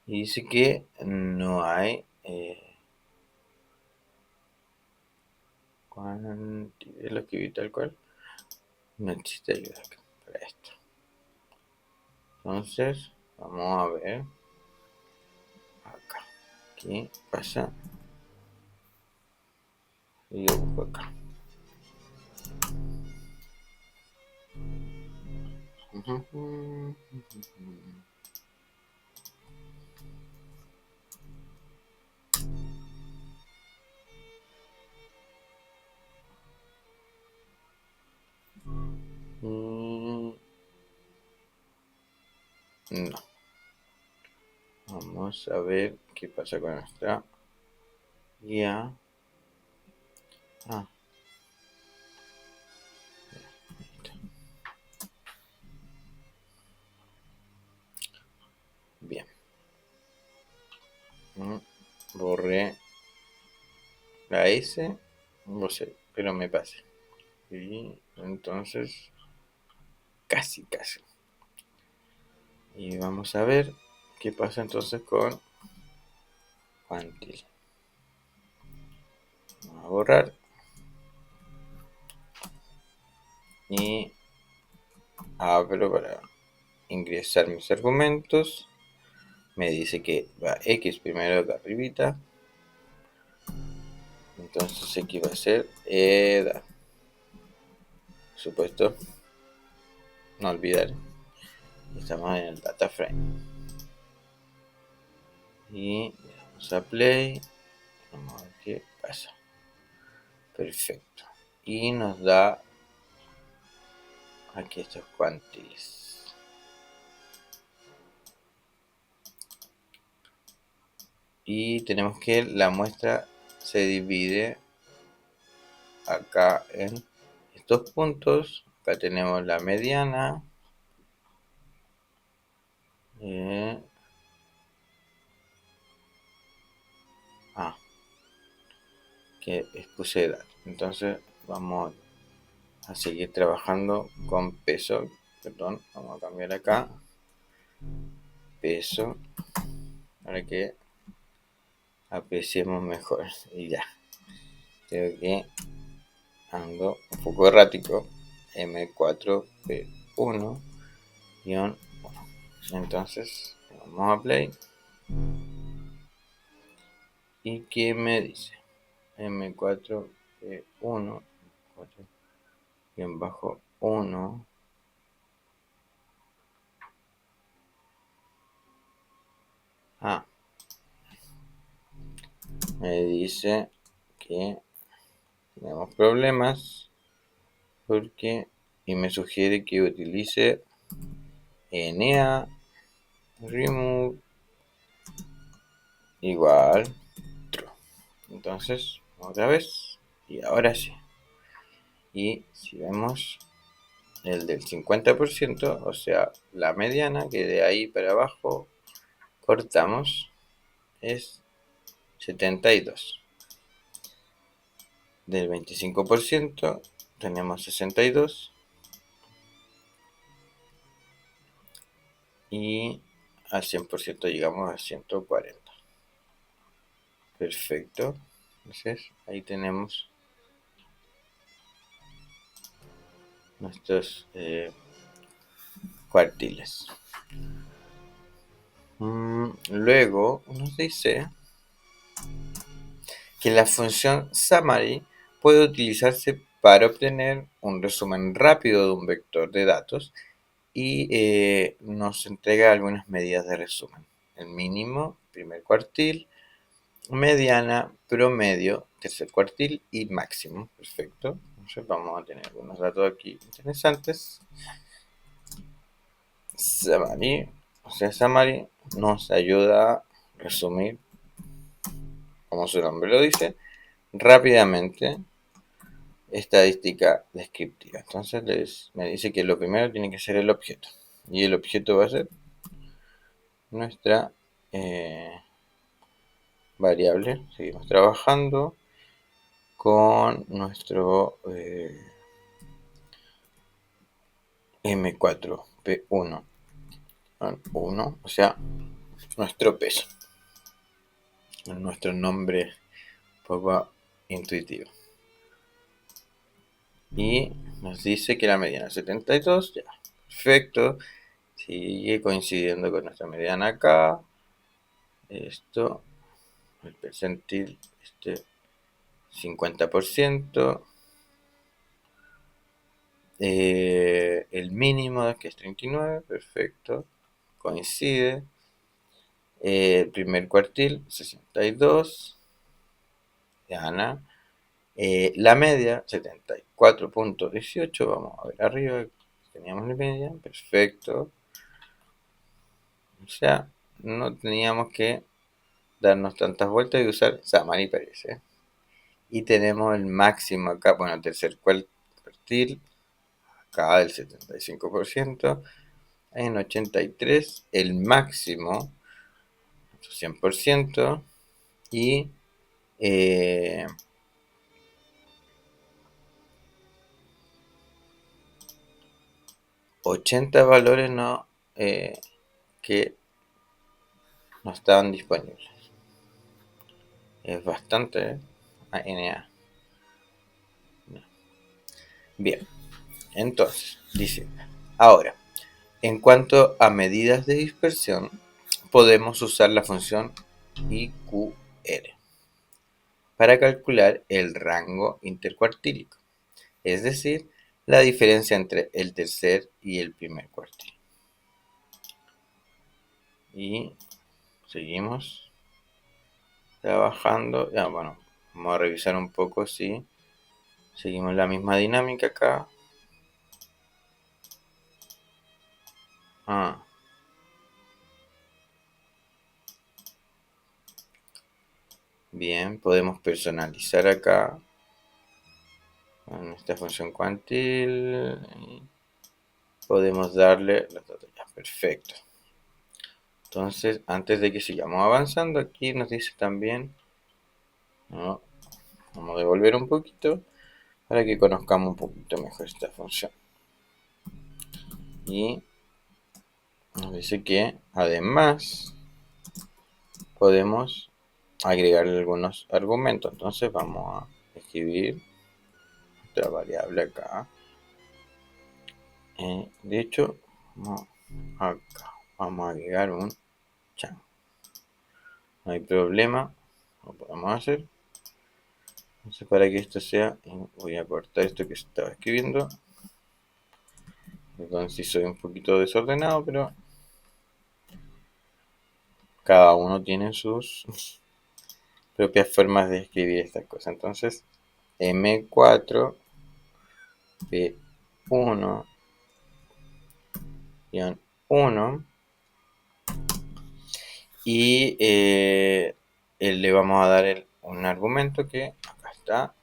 Y dice que no hay lo escribí tal cual. No existe ayuda acá para esto. Entonces, vamos a ver acá. ¿Qué pasa? Y yo busco acá. No. Vamos a ver qué pasa con nuestra guía. Ah, ahí está. Bien. Borré la S. No sé, pero me pasé. Y entonces, casi. Y vamos a ver qué pasa entonces con Quantil. Vamos a borrar. Y abro para ingresar mis argumentos. Me dice que va X primero acá arribita. Entonces X va a ser edad. Por supuesto, no olvidar. Estamos en el data frame. Y le damos a play. Vamos a ver qué pasa. Perfecto. Y nos da aquí estos quantiles. Y tenemos que la muestra se divide acá en estos puntos. Acá tenemos la mediana. Que expuse edad. Entonces vamos a seguir trabajando con peso. Perdón, vamos a cambiar acá. Peso. Para que apreciemos mejor. Y ya. Creo que ando un poco errático. M4P1 1. Entonces vamos a play. ¿Y qué me dice? M4P1 bajo 1. Me dice que tenemos problemas porque y me sugiere que utilice NA remove igual true. Entonces otra vez y ahora sí. Y si vemos el del 50%, o sea la mediana, que de ahí para abajo cortamos, es 72. Del 25% tenemos 62. Y al 100% llegamos a 140. Perfecto. Entonces ahí tenemos nuestros cuartiles. Luego nos dice que la función summary puede utilizarse para obtener un resumen rápido de un vector de datos y nos entrega algunas medidas de resumen. El mínimo, primer cuartil, mediana, promedio, tercer cuartil y máximo. Perfecto. Entonces vamos a tener algunos datos aquí interesantes. Summary, o sea, Summary nos ayuda a resumir, como su nombre lo dice, rápidamente estadística descriptiva. Entonces me dice que lo primero tiene que ser el objeto. Y el objeto va a ser nuestra variable. Seguimos trabajando con nuestro M4P1, o sea, nuestro peso, nuestro nombre poco intuitivo. Y nos dice que la mediana es 72, ya, perfecto, sigue coincidiendo con nuestra mediana acá. Esto, el percentil, 50%. El mínimo que es 39, perfecto, coincide. El primer cuartil 62, gana. La media 74.18, vamos a ver arriba, teníamos la media, perfecto. O sea, no teníamos que darnos tantas vueltas y usar Samari Pérez. Y tenemos el máximo acá, bueno, tercer cuartil, acá del 75%, en 83 el máximo 100%, y eh, 80 valores no, que no estaban disponibles. Es bastante, NA. Bien, entonces, dice, ahora, en cuanto a medidas de dispersión, podemos usar la función IQR para calcular el rango intercuartílico, es decir, la diferencia entre el tercer y el primer cuartil. Y seguimos trabajando. Ya, bueno, vamos a revisar un poco si seguimos la misma dinámica acá. Bien, podemos personalizar acá en esta función cuantil. Podemos darle las datos. Ya, perfecto. Entonces, antes de que sigamos avanzando, aquí nos dice también, ¿no? Vamos a devolver un poquito para que conozcamos un poquito mejor esta función. Y nos dice que además podemos agregar algunos argumentos. Entonces vamos a escribir otra variable acá. De hecho, acá vamos a agregar un chan. No hay problema, lo podemos hacer. Entonces, para que esto sea, voy a cortar esto que estaba escribiendo. Entonces, soy un poquito desordenado, pero cada uno tiene sus propias formas de escribir estas cosas. Entonces, M4 P1 1, y le vamos a dar un argumento que acá está,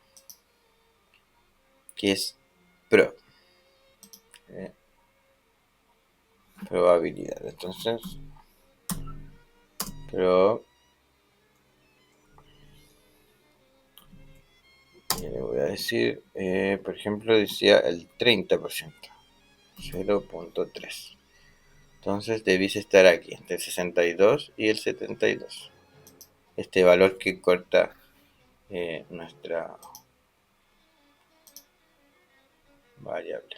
que es pro, probabilidad. Entonces, pro, le voy a decir, por ejemplo, decía el 30%, 0.3. Entonces debiese estar aquí, entre el 62 y el 72. Este valor que corta nuestra variable.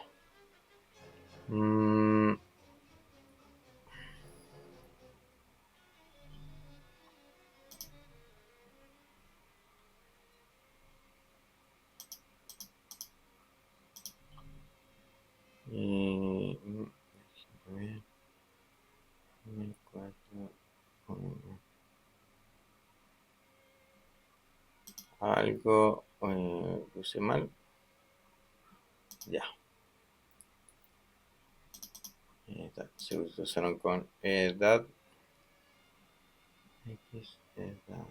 Y algo puse mal. Ya. Se usaron con edad. X edad.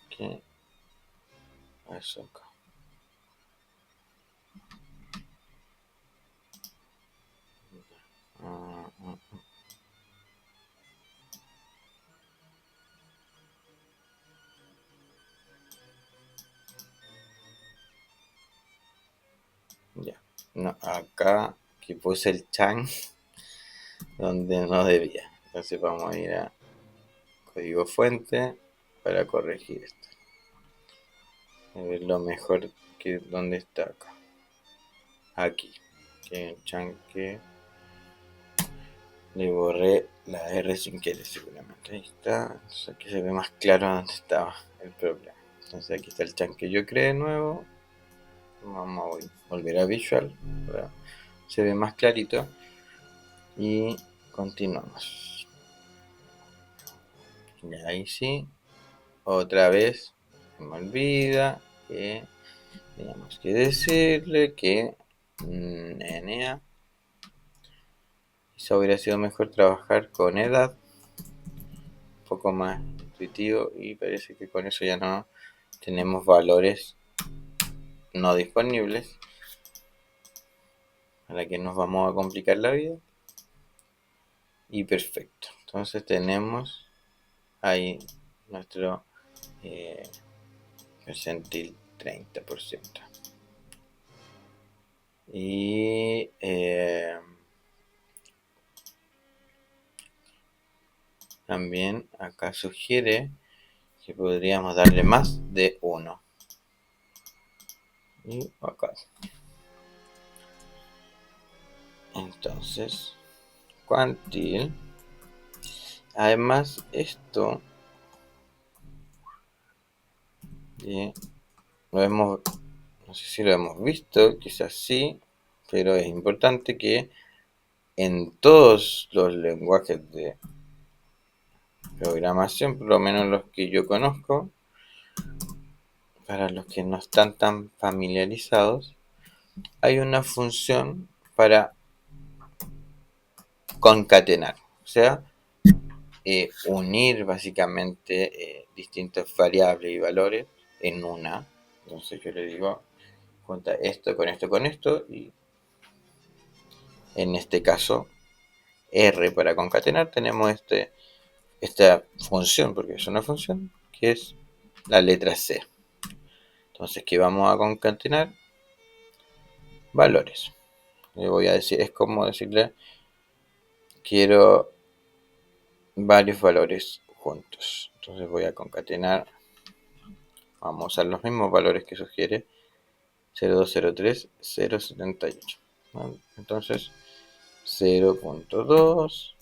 ¿Qué pasó acá? Ya. No, acá que puse el chan donde no debía. Entonces vamos a ir a código fuente para corregir esto. A ver lo mejor que dónde está acá. Aquí. Que chanque. Le borré la R sin querer seguramente. Ahí está. Entonces aquí se ve más claro dónde estaba el problema. Entonces aquí está el chunk que yo creé de nuevo. Vamos a volver a Visual. Ahora se ve más clarito. Y continuamos. Y ahí sí. Otra vez. Se me olvida que teníamos que decirle que NA. Quizá hubiera sido mejor trabajar con edad. Un poco más intuitivo. Y parece que con eso ya no tenemos valores no disponibles, para que nos vamos a complicar la vida. Y perfecto, entonces tenemos ahí nuestro percentil 30%. Y también acá sugiere que podríamos darle más de 1. Y acá. Entonces, quantil. Además, esto lo hemos, no sé si lo hemos visto, quizás sí, pero es importante que en todos los lenguajes de programación, por lo menos los que yo conozco, para los que no están tan familiarizados, hay una función para concatenar, o sea, unir básicamente distintas variables y valores en una. Entonces yo le digo, junta esto con esto con esto, y en este caso R para concatenar tenemos esta función, porque es una función, que es la letra C. Entonces, ¿qué vamos a concatenar? Valores. Le voy a decir, es como decirle, quiero varios valores juntos. Entonces voy a concatenar, vamos a usar los mismos valores que sugiere, 0203, 078. ¿Vale? Entonces, 0.2,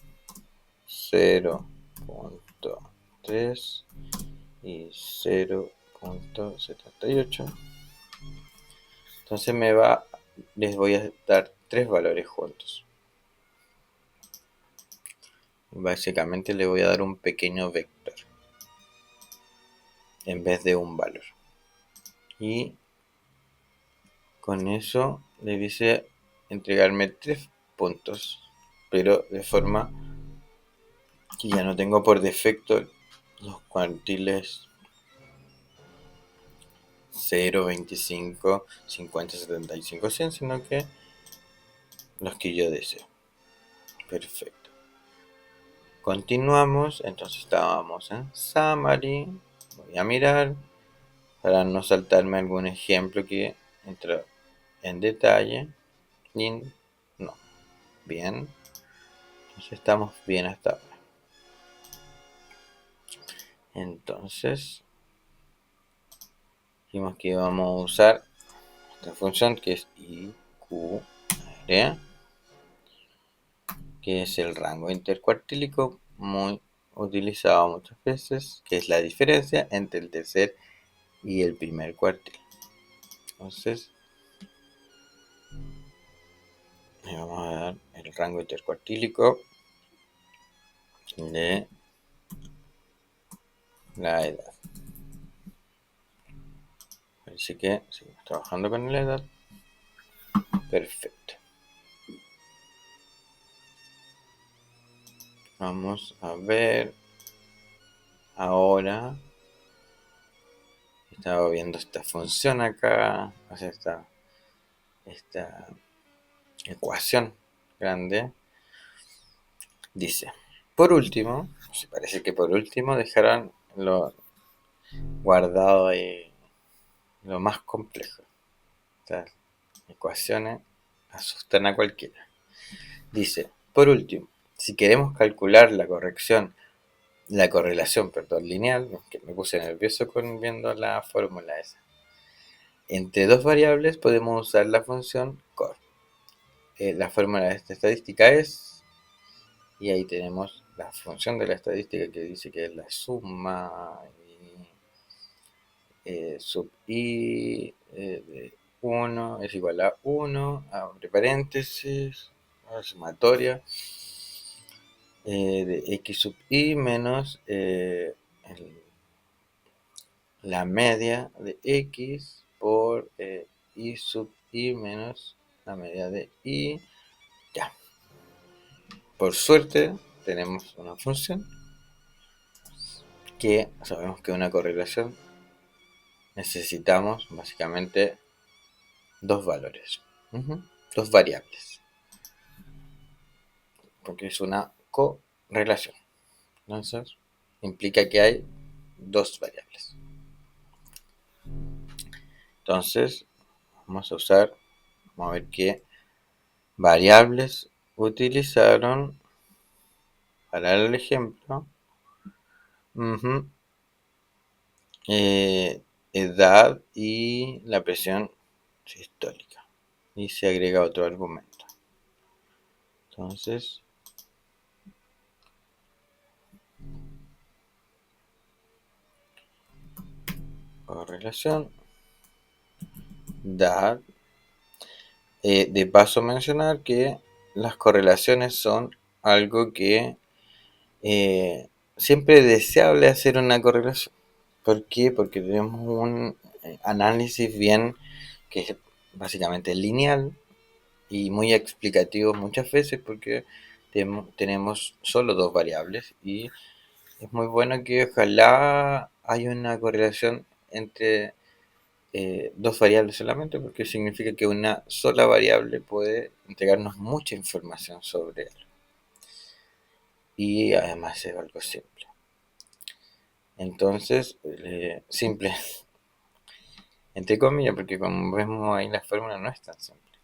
0.3 y 0.78. Entonces les voy a dar tres valores juntos. Básicamente le voy a dar un pequeño vector en vez de un valor. Y con eso le dice entregarme 3 puntos, pero de forma que ya no tengo por defecto los cuantiles 0, 25, 50, 75, 100, sino que los que yo deseo. Perfecto. Continuamos, entonces estábamos en Summary. Voy a mirar para no saltarme algún ejemplo que entra en detalle. Y no. Bien. Entonces estamos bien hasta ahora. Entonces dijimos que vamos a usar esta función que es IQR, que es el rango intercuartílico, muy utilizado muchas veces, que es la diferencia entre el tercer y el primer cuartil. Entonces le vamos a dar el rango intercuartílico de la edad. Parece que seguimos trabajando con la edad. Perfecto. Vamos a ver ahora. Estaba viendo esta función acá, o sea, esta ecuación grande. Dice, por último, parece que por último dejaron lo guardado ahí, lo más complejo. Estas ecuaciones asustan a cualquiera. Dice, por último, si queremos calcular la corrección la correlación, perdón, lineal, que me puse nervioso con viendo la fórmula esa. Entre dos variables podemos usar la función core. La fórmula de esta estadística es, y ahí tenemos la función de la estadística que dice que es la suma sub i de 1 es igual a 1, abre paréntesis, la sumatoria de x sub i menos la media de x por i sub i menos la media de y. Ya, por suerte tenemos una función que sabemos que una correlación necesitamos básicamente dos valores, dos variables, porque es una correlación. Entonces implica que hay dos variables. Entonces vamos a ver qué variables utilizaron para el ejemplo. Edad y la presión sistólica. Y se agrega otro argumento. Entonces, correlación, edad. De paso mencionar que las correlaciones son algo que siempre es deseable hacer una correlación. ¿Por qué? Porque tenemos un análisis bien que es básicamente lineal y muy explicativo muchas veces porque tenemos solo dos variables y es muy bueno que ojalá haya una correlación entre dos variables solamente porque significa que una sola variable puede entregarnos mucha información sobre él y además es algo simple. Entonces, simple entre comillas porque como vemos ahí la fórmula no es tan simple.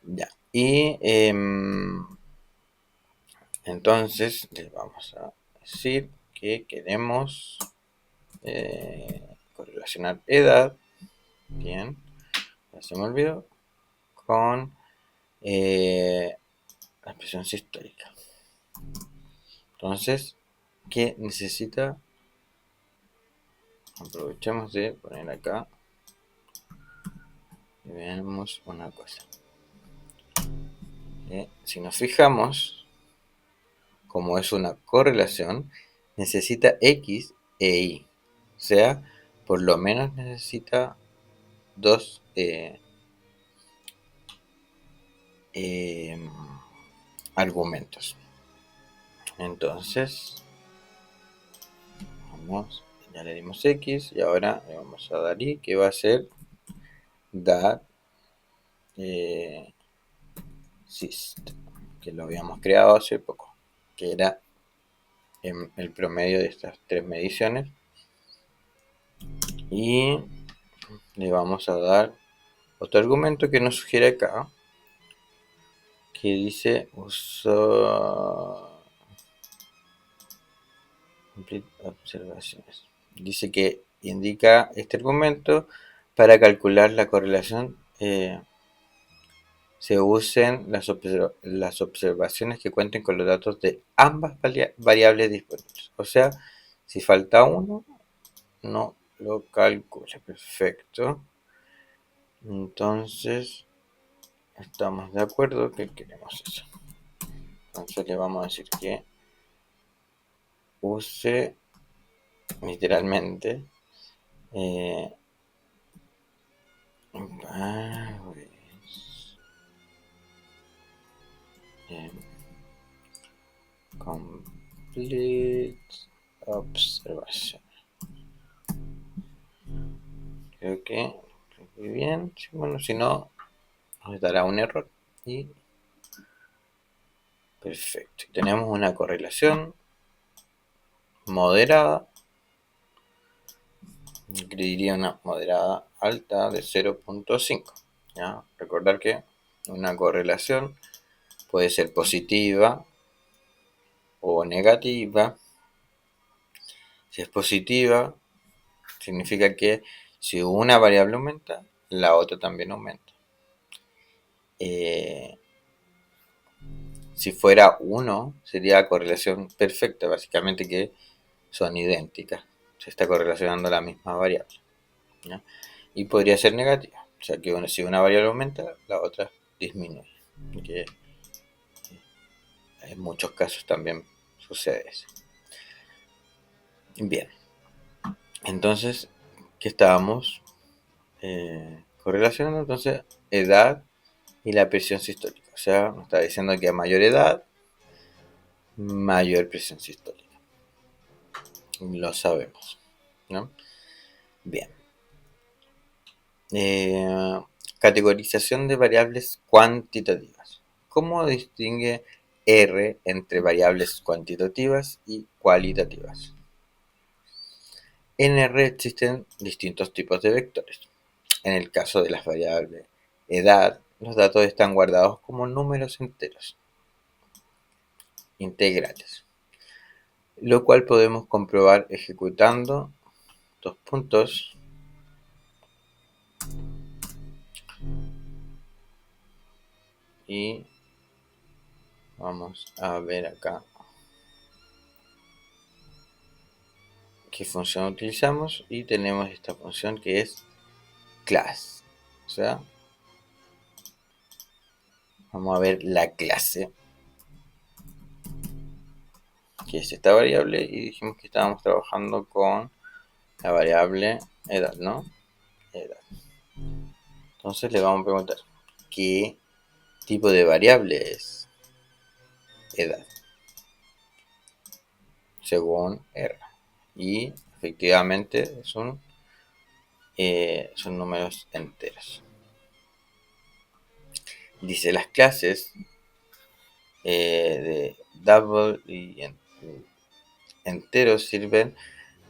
Ya, y entonces les vamos a decir que queremos correlacionar edad, bien, ya se me olvidó, con la presión sistólica. Entonces, ¿qué necesita? Aprovechemos de poner acá y veamos una cosa. Si nos fijamos, como es una correlación, necesita X e Y. O sea, por lo menos necesita dos argumentos. Entonces, ya le dimos X y ahora le vamos a dar Y, que va a ser dat sist, que lo habíamos creado hace poco, que era el promedio de estas tres mediciones. Y le vamos a dar otro argumento que nos sugiere acá, que dice observaciones. Dice que indica este argumento para calcular la correlación se usen las observaciones que cuenten con los datos de ambas variables disponibles. O sea, si falta uno, no lo calcula. Perfecto. Entonces, estamos de acuerdo que queremos eso. Entonces le vamos a decir que use literalmente complete observation. Creo que muy bien. Bueno, si no, nos dará un error. Y perfecto. Tenemos una correlación moderada. Yo diría una moderada alta de 0.5. ¿Ya? Recordar que una correlación puede ser positiva o negativa, Si es positiva, significa que si una variable aumenta, la otra también aumenta. Si fuera 1, sería correlación perfecta, básicamente que son idénticas. Se está correlacionando la misma variable, ¿ya? Y podría ser negativa, o sea que si una variable aumenta, la otra disminuye. Que en muchos casos también sucede eso. Bien, entonces, ¿qué estábamos correlacionando? Entonces, edad y la presión sistólica. O sea, nos está diciendo que a mayor edad, mayor presión sistólica. Lo sabemos, ¿no? Bien. Categorización de variables cuantitativas. ¿Cómo distingue R entre variables cuantitativas y cualitativas? En R existen distintos tipos de vectores. En el caso de las variables edad, los datos están guardados como números enteros, integrales, lo cual podemos comprobar ejecutando dos puntos y vamos a ver acá qué función utilizamos y tenemos esta función que es class. O sea, vamos a ver la clase, que es esta variable, y dijimos que estábamos trabajando con la variable edad, ¿no? Edad. Entonces le vamos a preguntar qué tipo de variable es edad según R. Y efectivamente son números enteros. Dice las clases de double y enteros sirven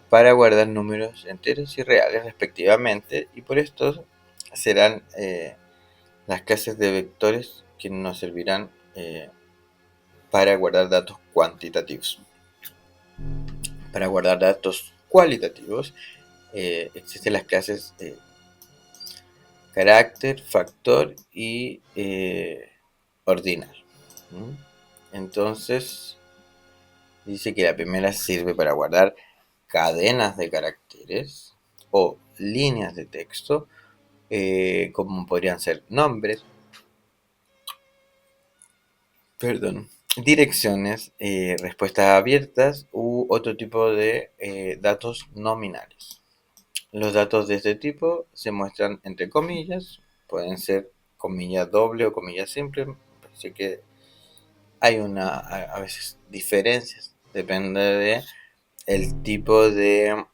para guardar números enteros y reales respectivamente, y por esto serán las clases de vectores que nos servirán para guardar datos cuantitativos. Para guardar datos cualitativos existen las clases carácter, factor y ordinal. Entonces dice que la primera sirve para guardar cadenas de caracteres o líneas de texto, como podrían ser nombres, direcciones, respuestas abiertas u otro tipo de datos nominales. Los datos de este tipo se muestran entre comillas, pueden ser comilla doble o comilla simple, así que hay a veces diferencias, depende de el tipo de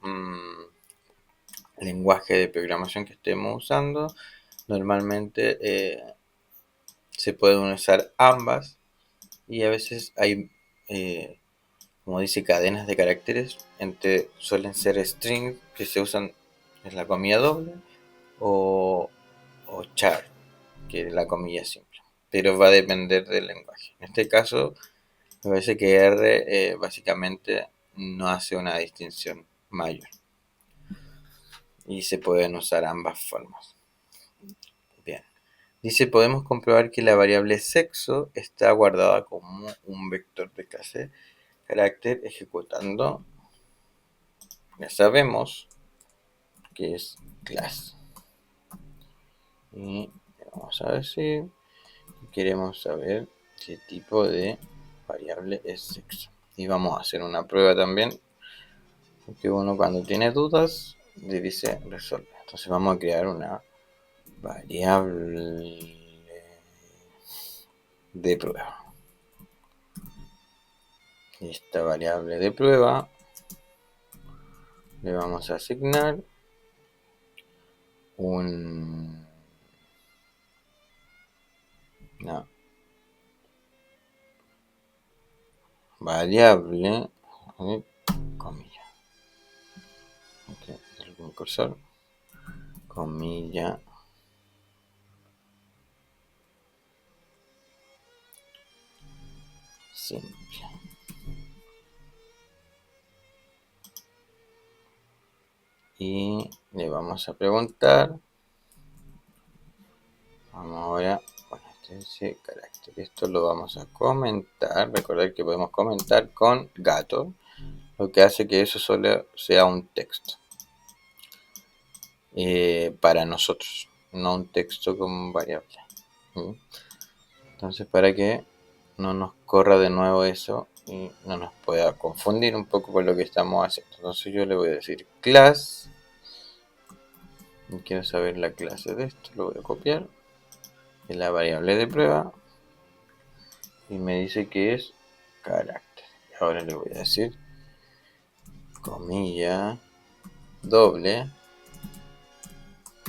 lenguaje de programación que estemos usando. Normalmente se pueden usar ambas y a veces hay, como dice, cadenas de caracteres, suelen ser strings que se usan en la comilla doble o char, que es la comilla simple, pero va a depender del lenguaje. En este caso me parece que R básicamente no hace una distinción mayor y se pueden usar ambas formas. Bien, dice, podemos comprobar que la variable sexo está guardada como un vector de clase carácter ejecutando, ya sabemos que es class. Y vamos a decir que queremos saber qué tipo de variable es sexo. Y vamos a hacer una prueba también, porque uno cuando tiene dudas le dice resolver. Entonces vamos a crear una variable de prueba. Y esta variable de prueba le vamos a asignar una variable, comilla, okay, el cursor, comilla, simple. y le vamos a preguntar. Vamos ahora, bueno, este dice carácter. Esto lo vamos a comentar. Recordar que podemos comentar con gato, lo que hace que eso solo sea un texto para nosotros, no un texto con variable. ¿Mm? Entonces, para que no nos corra de nuevo eso y no nos pueda confundir un poco con lo que estamos haciendo. Entonces yo le voy a decir class. Y quiero saber la clase de esto, lo voy a copiar. Es la variable de prueba. Y me dice que es carácter. Ahora le voy a decir comilla doble.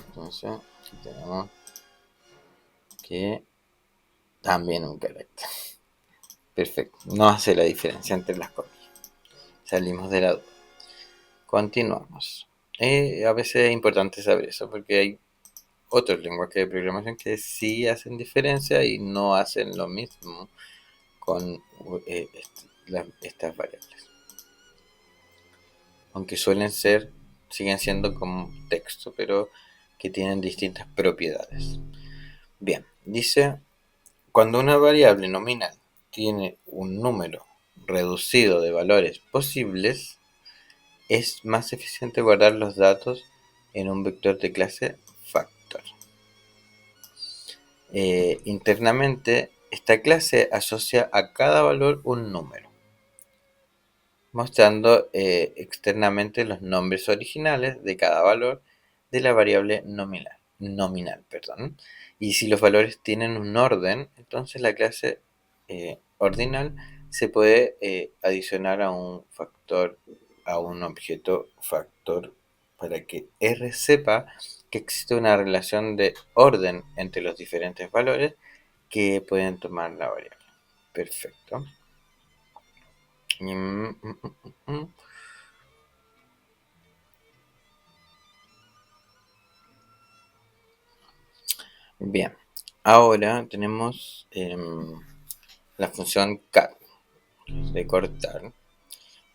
Entonces aquí tenemos que también un carácter. Perfecto. No hace la diferencia entre las comillas. Salimos de la duda. Continuamos. A veces es importante saber eso porque hay otros lenguajes de programación que sí hacen diferencia y no hacen lo mismo con estas variables. Aunque siguen siendo como texto, pero que tienen distintas propiedades. Bien, dice, cuando una variable nominal tiene un número reducido de valores posibles, es más eficiente guardar los datos en un vector de clase factor. Internamente, esta clase asocia a cada valor un número, mostrando externamente los nombres originales de cada valor de la variable nominal. Y si los valores tienen un orden, entonces la clase ordinal se puede adicionar a un factor, a un objeto factor, para que R sepa que existe una relación de orden entre los diferentes valores que pueden tomar la variable. Perfecto. Bien, ahora tenemos la función cat, de cortar.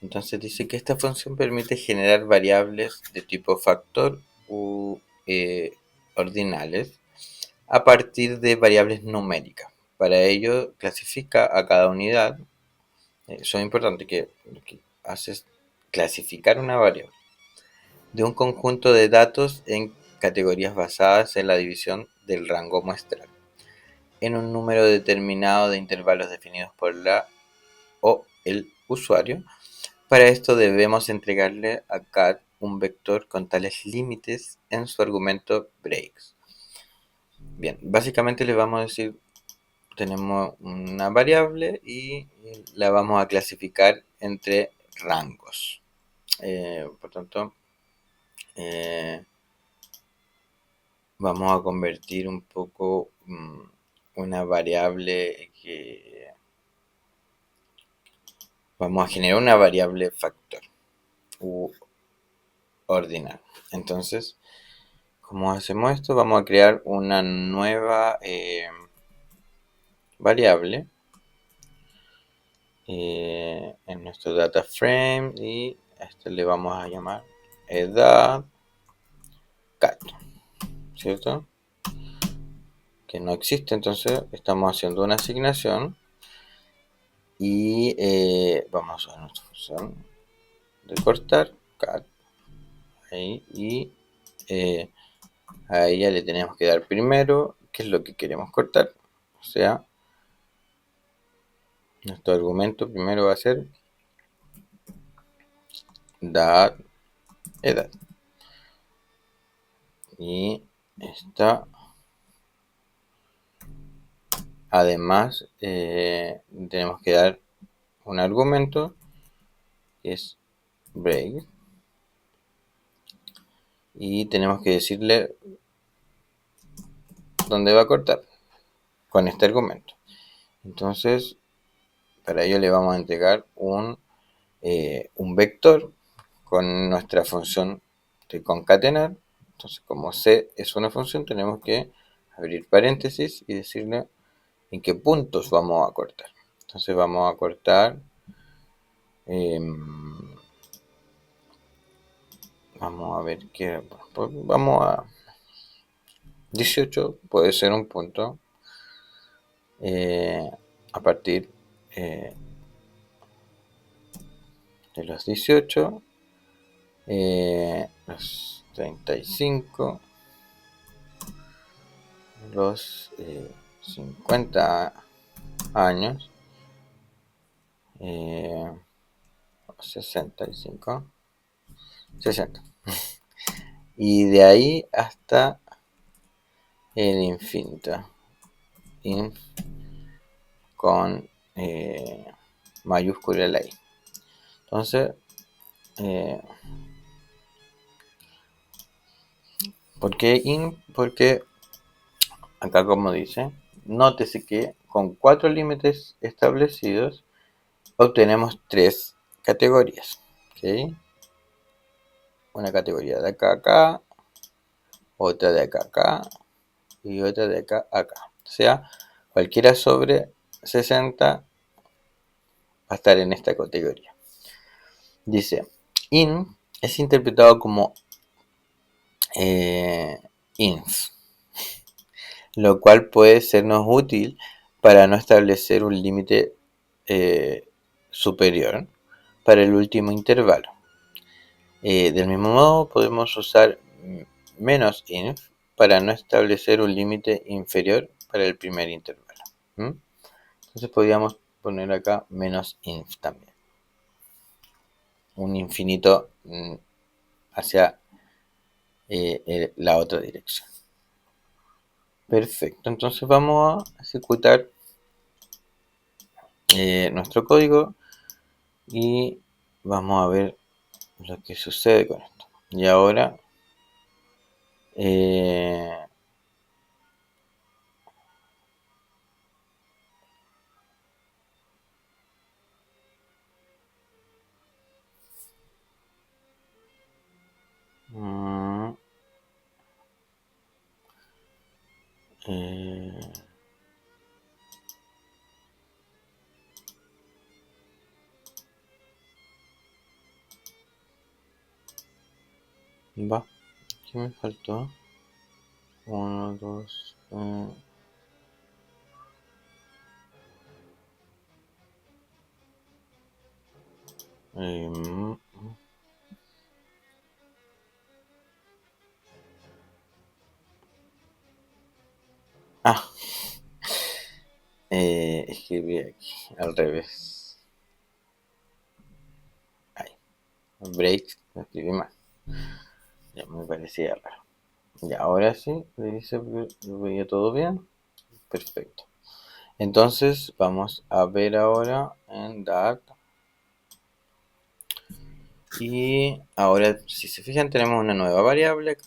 Entonces dice que esta función permite generar variables de tipo factor u ordinales a partir de variables numéricas. Para ello clasifica a cada unidad. Eso es importante, que lo que hace es clasificar una variable de un conjunto de datos en categorías basadas en la división del rango muestral en un número determinado de intervalos definidos por la o el usuario. Para esto debemos entregarle a cat un vector con tales límites en su argumento breaks. Bien, básicamente le vamos a decir, tenemos una variable y la vamos a clasificar entre rangos. Por tanto, vamos a convertir un poco una variable que vamos a generar una variable factor u ordinal. Entonces, ¿cómo hacemos esto? Vamos a crear una nueva variable en nuestro data frame y a esto le vamos a llamar edad cat, ¿cierto? Que no existe, entonces estamos haciendo una asignación y vamos a nuestra función de cortar cat ahí, y a ella le tenemos que dar primero qué es lo que queremos cortar, o sea, nuestro argumento primero va a ser edad, y esta además tenemos que dar un argumento que es break y tenemos que decirle dónde va a cortar con este argumento. Entonces, para ello le vamos a entregar un vector con nuestra función de concatenar. Entonces, como C es una función, tenemos que abrir paréntesis y decirle en qué puntos vamos a cortar. Entonces vamos a cortar vamos a ver qué, pues vamos a 18 puede ser un punto a partir de los 18, los 35, los 50 años, 65, 60. Y de ahí hasta el infinito. Inf con mayúscula la I. Entonces, ¿por qué in? Porque acá como dice, nótese que con 4 límites establecidos obtenemos 3 categorías. ¿Okay? Una categoría de acá a acá, otra de acá a acá y otra de acá a acá. O sea, cualquiera sobre 60 va a estar en esta categoría. Dice, in es interpretado como inf, lo cual puede sernos útil para no establecer un límite superior para el último intervalo. Del mismo modo, podemos usar menos inf para no establecer un límite inferior para el primer intervalo. Entonces podríamos poner acá menos inf también. Un infinito hacia la otra dirección. Perfecto, entonces vamos a ejecutar nuestro código y vamos a ver lo que sucede con esto. Y ahora va, ¿qué me faltó? 1, 2, ah, escribí aquí al revés. Ahí, break, lo escribí mal. Ya me parecía raro. Ya, ahora sí, le dice que lo veía todo bien. Perfecto. Entonces vamos a ver ahora en Dart. Y ahora, si se fijan, tenemos una nueva variable acá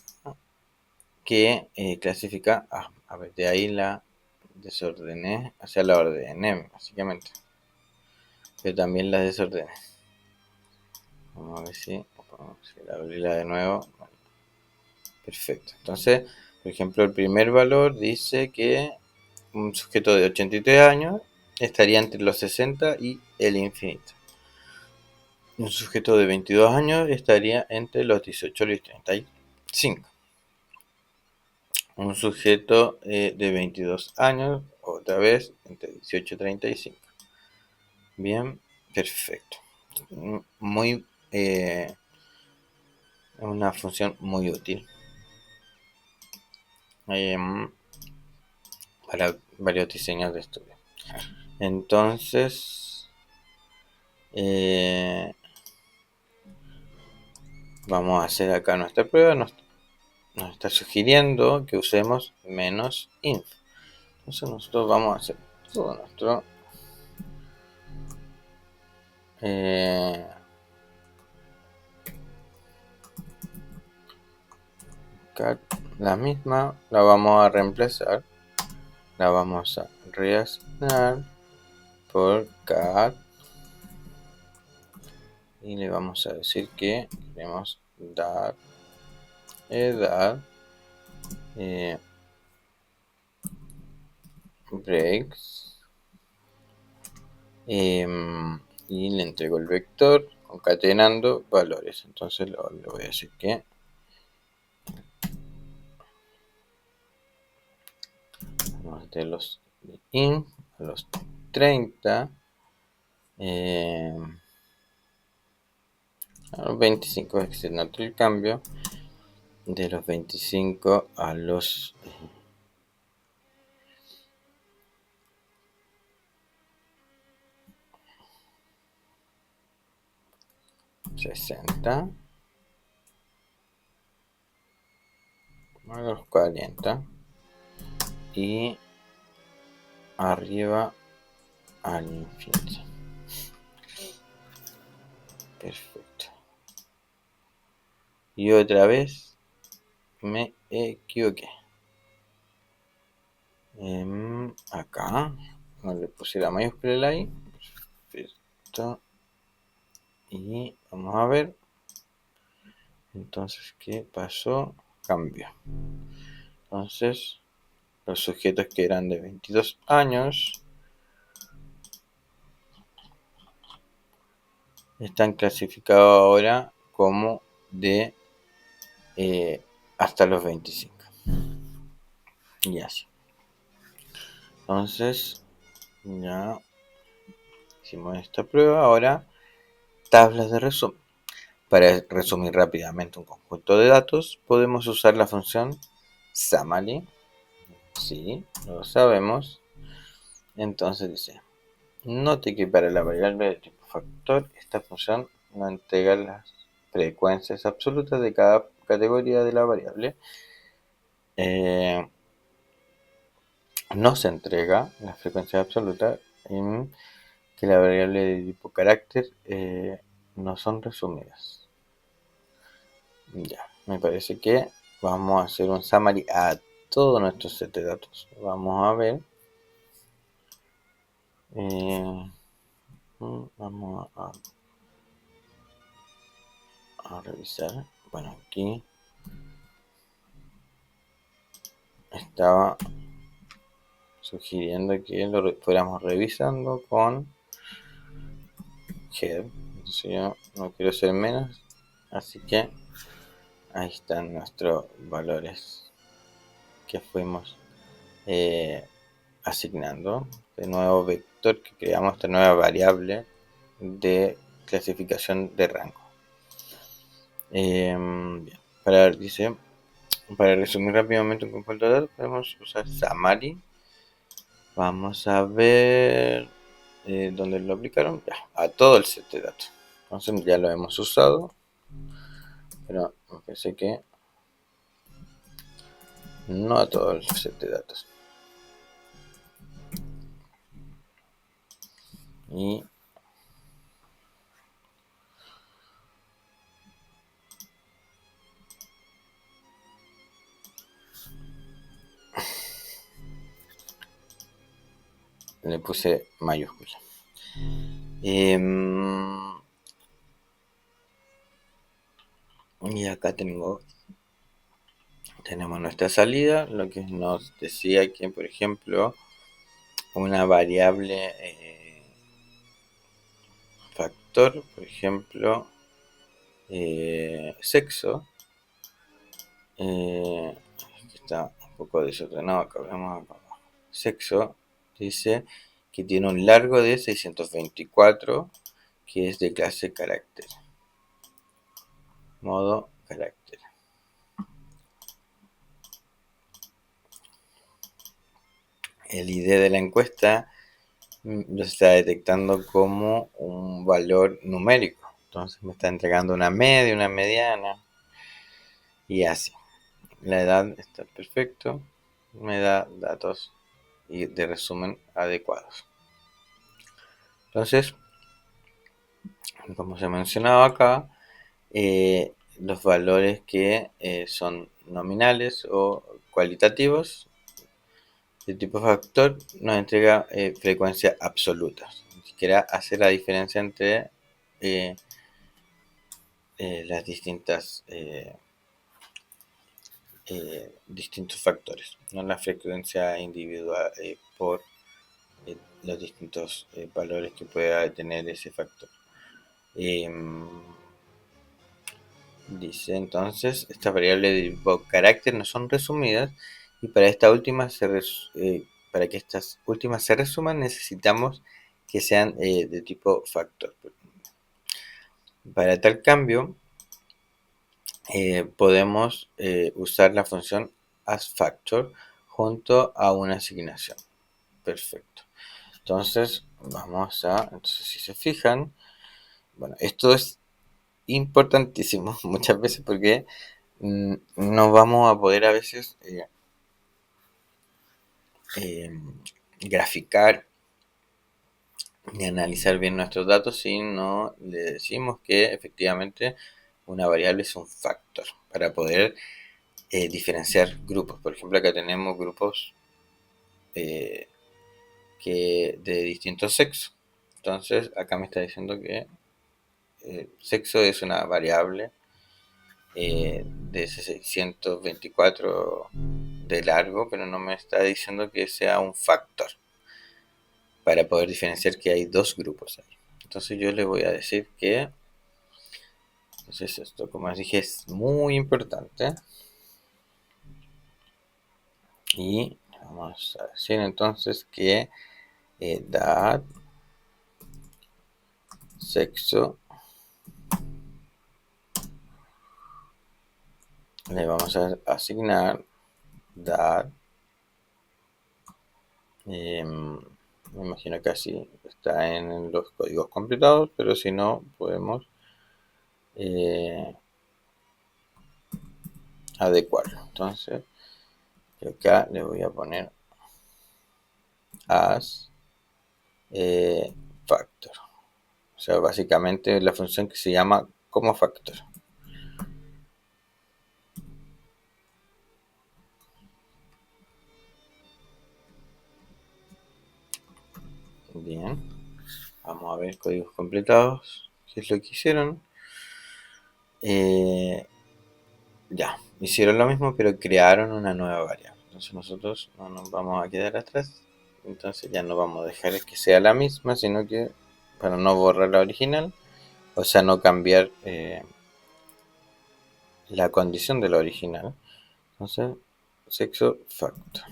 que clasifica. A ver, de ahí la desordené hacia la ordené, básicamente. Pero también la desordené. Vamos a ver si abrirla de nuevo. Vale. Perfecto. Entonces, por ejemplo, el primer valor dice que un sujeto de 83 años estaría entre los 60 y el infinito. Un sujeto de 22 años estaría entre los 18 y los 35. Un sujeto de 22 años, otra vez, entre 18 y 35. Bien, perfecto. Muy, una función muy útil para varios diseños de estudio. Entonces, vamos a hacer acá nuestra prueba. Nos está sugiriendo que usemos menos inf. Entonces nosotros vamos a hacer todo nuestro cat, la misma, la vamos a reemplazar, la vamos a reasignar por cat y le vamos a decir que queremos dar edad breaks y le entrego el vector concatenando valores. Entonces le voy a decir que vamos de los int a los 30, a los 25 es que se nota el cambio, de los 25 a los 60, a los 40 y arriba al infinito. Perfecto. Y otra vez me equivoqué. Acá no le puse la mayúscula ahí. Perfecto. Y vamos a ver. Entonces, ¿qué pasó? Cambió. Entonces, los sujetos que eran de 22 años están clasificados ahora como de hasta los 25. Y así. Entonces, ya hicimos esta prueba. Ahora, tablas de resumen. Para resumir rápidamente un conjunto de datos, podemos usar la función summary. Sí, lo sabemos. Entonces dice, note que para la variable de tipo factor, esta función no entrega las frecuencias absolutas de cada categoría de la variable. No se entrega la frecuencia absoluta en que la variable de tipo carácter no son resumidas. Ya, me parece que vamos a hacer un summary a todo nuestro set de datos. Vamos a ver. Vamos a revisar. Bueno, aquí estaba sugiriendo que lo fuéramos revisando con head. Entonces yo no quiero ser menos, así que ahí están nuestros valores que fuimos asignando. De nuevo vector que creamos, esta nueva variable de clasificación de rango. Bien, para resumir rápidamente un conjunto de datos, podemos usar summary. Vamos a ver dónde lo aplicaron. Ya, a todo el set de datos. Entonces ya lo hemos usado, pero me parece que no a todo el set de datos. Y le puse mayúscula. Y acá tenemos nuestra salida, lo que nos decía que, por ejemplo, una variable factor, por ejemplo, sexo, está un poco desordenado acá, vemos acá. Sexo dice que tiene un largo de 624, que es de clase carácter. Modo carácter. El ID de la encuesta lo está detectando como un valor numérico. Entonces me está entregando una media, una mediana y así. La edad está perfecto. Me da datos de resumen adecuados. Entonces, como se mencionaba acá, los valores que son nominales o cualitativos de tipo factor nos entrega frecuencias absolutas. Ni siquiera hace la diferencia entre las distintos factores, no la frecuencia individual por los distintos valores que pueda tener ese factor. Em, Dice entonces, estas variables de tipo carácter no son resumidas y para esta última para que estas últimas se resuman necesitamos que sean de tipo factor. Para tal cambio podemos usar la función asFactor junto a una asignación. Perfecto. Entonces entonces si se fijan, bueno, esto es importantísimo muchas veces porque no vamos a poder a veces eh, graficar ni analizar bien nuestros datos si no le decimos que efectivamente una variable es un factor para poder diferenciar grupos. Por ejemplo, acá tenemos grupos eh, de distintos sexos. Entonces, acá me está diciendo que sexo es una variable de 624 de largo, pero no me está diciendo que sea un factor para poder diferenciar que hay dos grupos ahí. Entonces yo le voy a decir que, entonces esto como les dije es muy importante y vamos a decir entonces que edad, sexo, le vamos a asignar edad, me imagino que así está en los códigos completados, pero si no podemos eh, adecuarlo. Entonces yo acá le voy a poner as factor. O sea, básicamente la función que se llama como factor. Bien, vamos a ver códigos completados. ¿Qué es lo que hicieron? Eh, ya, hicieron lo mismo, pero crearon una nueva variable. Entonces nosotros no nos vamos a quedar atrás. Entonces ya no vamos a dejar que sea la misma, sino que para no borrar la original, o sea, no cambiar la condición de la original. Entonces, sexo factor.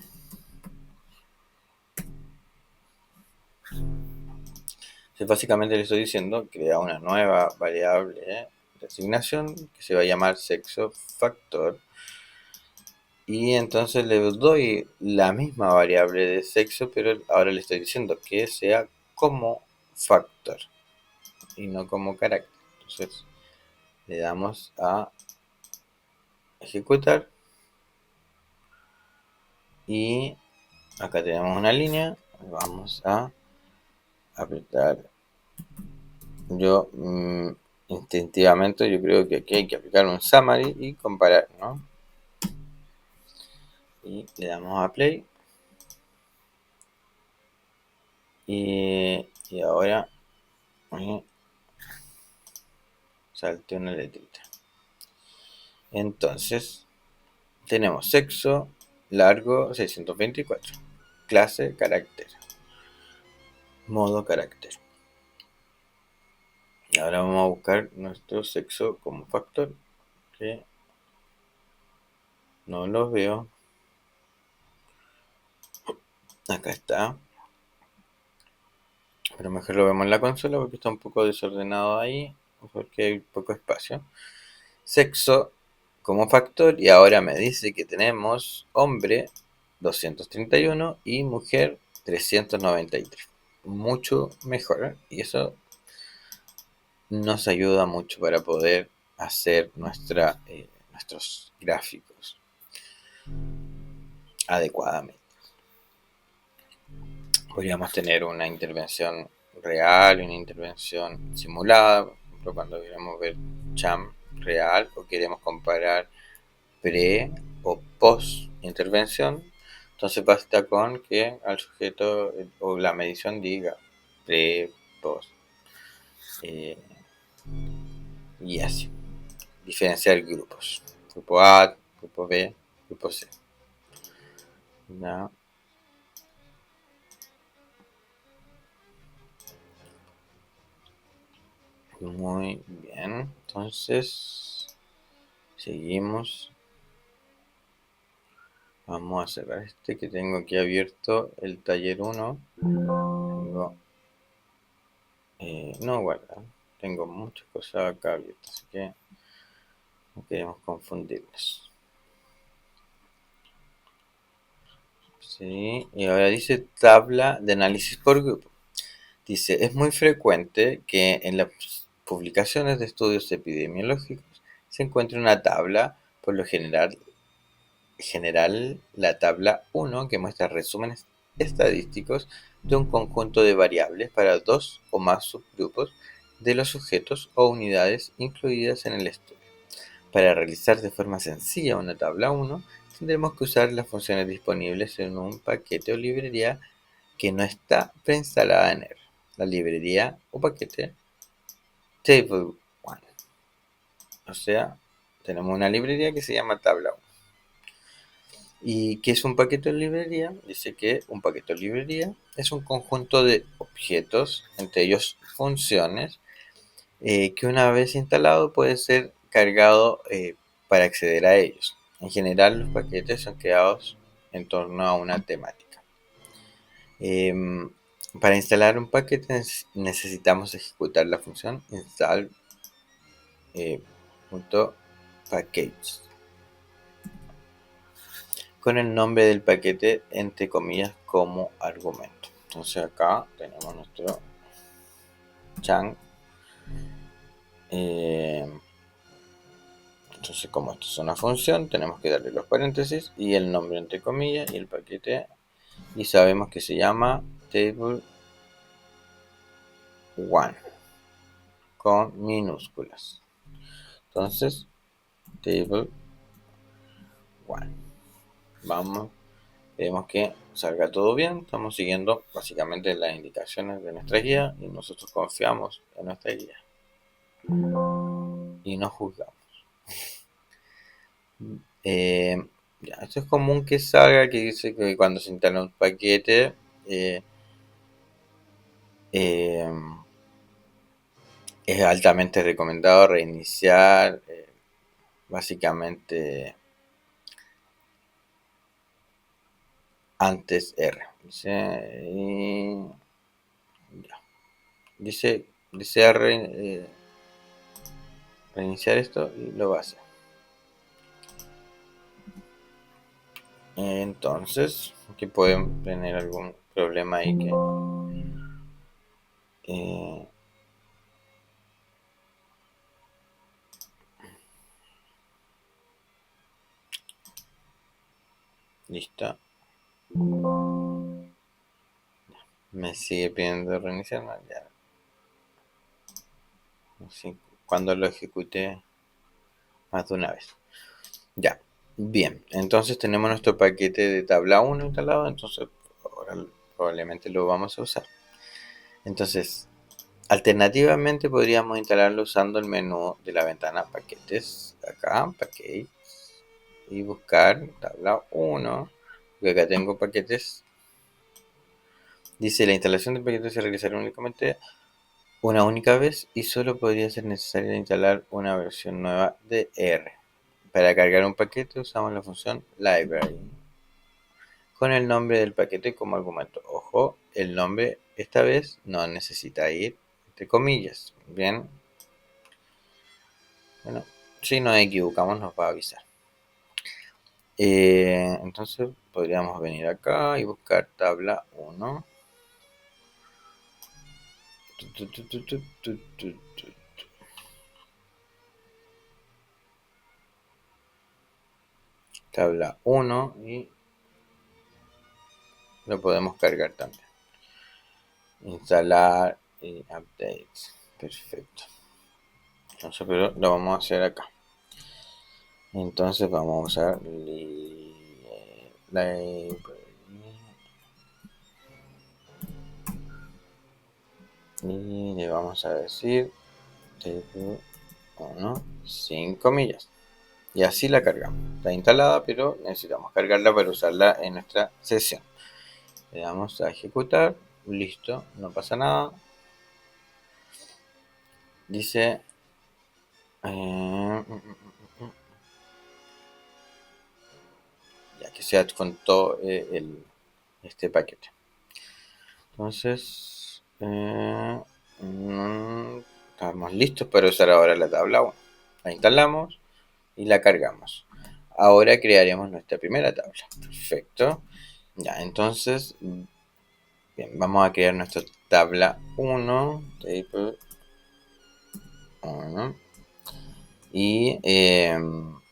Entonces, básicamente le estoy diciendo crea una nueva variable de asignación que se va a llamar sexo factor. Y entonces le doy la misma variable de sexo, pero ahora le estoy diciendo que sea como factor y no como carácter. Entonces le damos a ejecutar y acá tenemos una línea. Vamos a apretar. Yo instintivamente yo creo que aquí hay que aplicar un summary y comparar, ¿no? Y le damos a play. Y ahora salte una letrita. Entonces, tenemos sexo, largo 624, clase, carácter, modo, carácter. Y ahora vamos a buscar nuestro sexo como factor, que no lo veo. Acá está. Pero mejor lo vemos en la consola porque está un poco desordenado ahí, porque hay poco espacio. Sexo como factor y ahora me dice que tenemos hombre 231 y mujer 393. Mucho mejor y eso nos ayuda mucho para poder hacer nuestros gráficos adecuadamente. Podríamos tener una intervención real, una intervención simulada, por ejemplo, cuando queremos ver CHAM real o queremos comparar pre o post intervención, entonces basta con que al sujeto o la medición diga pre, post y así. Diferenciar grupos. Grupo A, grupo B, grupo C. ¿Ya? Muy bien, entonces seguimos. Vamos a cerrar este que tengo aquí abierto, el taller 1. Tengo, no guarda, tengo muchas cosas acá abiertas, así que no queremos confundirnos. Sí, y ahora dice tabla de análisis por grupo. Dice, es muy frecuente que en las publicaciones de estudios epidemiológicos se encuentre una tabla, por lo general la tabla 1, que muestra resúmenes estadísticos de un conjunto de variables para dos o más subgrupos de los sujetos o unidades incluidas en el estudio. Para realizar de forma sencilla una tabla 1, tendremos que usar las funciones disponibles en un paquete o librería que no está preinstalada en R. La librería o paquete Table 1. O sea, tenemos una librería que se llama tabla 1. ¿Y qué es un paquete de librería? Dice que un paquete de librería es un conjunto de objetos, entre ellos funciones, que una vez instalado puede ser cargado para acceder a ellos. En general, los paquetes son creados en torno a una temática. Em, para instalar un paquete necesitamos ejecutar la función install.package con el nombre del paquete entre comillas como argumento. Entonces acá tenemos nuestro chunk. Entonces, como esto es una función, tenemos que darle los paréntesis y el nombre entre comillas y el paquete, y sabemos que se llama table 1 con minúsculas. Entonces, table 1. Vamos, vemos que salga todo bien. Estamos siguiendo básicamente las indicaciones de nuestra guía y nosotros confiamos en nuestra guía y no juzgamos. Eh, ya, esto es común que salga, que dice que cuando se instala un paquete eh, es altamente recomendado reiniciar básicamente antes R. Dice reiniciar esto y lo va a hacer. Entonces, que pueden tener algún problema ahí que listo. Me sigue pidiendo reiniciar. No, ya. Así, cuando lo ejecute más de una vez. Ya. Bien. Entonces tenemos nuestro paquete de tabla 1 instalado. Entonces ahora probablemente lo vamos a usar. Entonces, alternativamente podríamos instalarlo usando el menú de la ventana paquetes. Acá, paquete. Y buscar tabla 1. Porque acá tengo paquetes. Dice, la instalación del paquete se realizará únicamente una única vez y solo podría ser necesario instalar una versión nueva de R. Para cargar un paquete usamos la función library con el nombre del paquete como argumento. Ojo, el nombre esta vez no necesita ir entre comillas. Bien. Bueno, si nos equivocamos nos va a avisar. Entonces podríamos venir acá y buscar tabla 1. Tabla 1 y lo podemos cargar también. Instalar y updates. Perfecto. Entonces, pero lo vamos a hacer acá. Entonces vamos a usar y le vamos a decir table 1 sin comillas. Y así la cargamos. Está instalada, pero necesitamos cargarla para usarla en nuestra sesión. Le damos a ejecutar. Listo, no pasa nada. dice ya que se adjuntó este paquete. Entonces, estamos listos para usar ahora la tabla 1. La instalamos y la cargamos. Ahora crearemos nuestra primera tabla. Perfecto. Ya, entonces, bien, vamos a crear nuestra tabla 1. Table 1. Y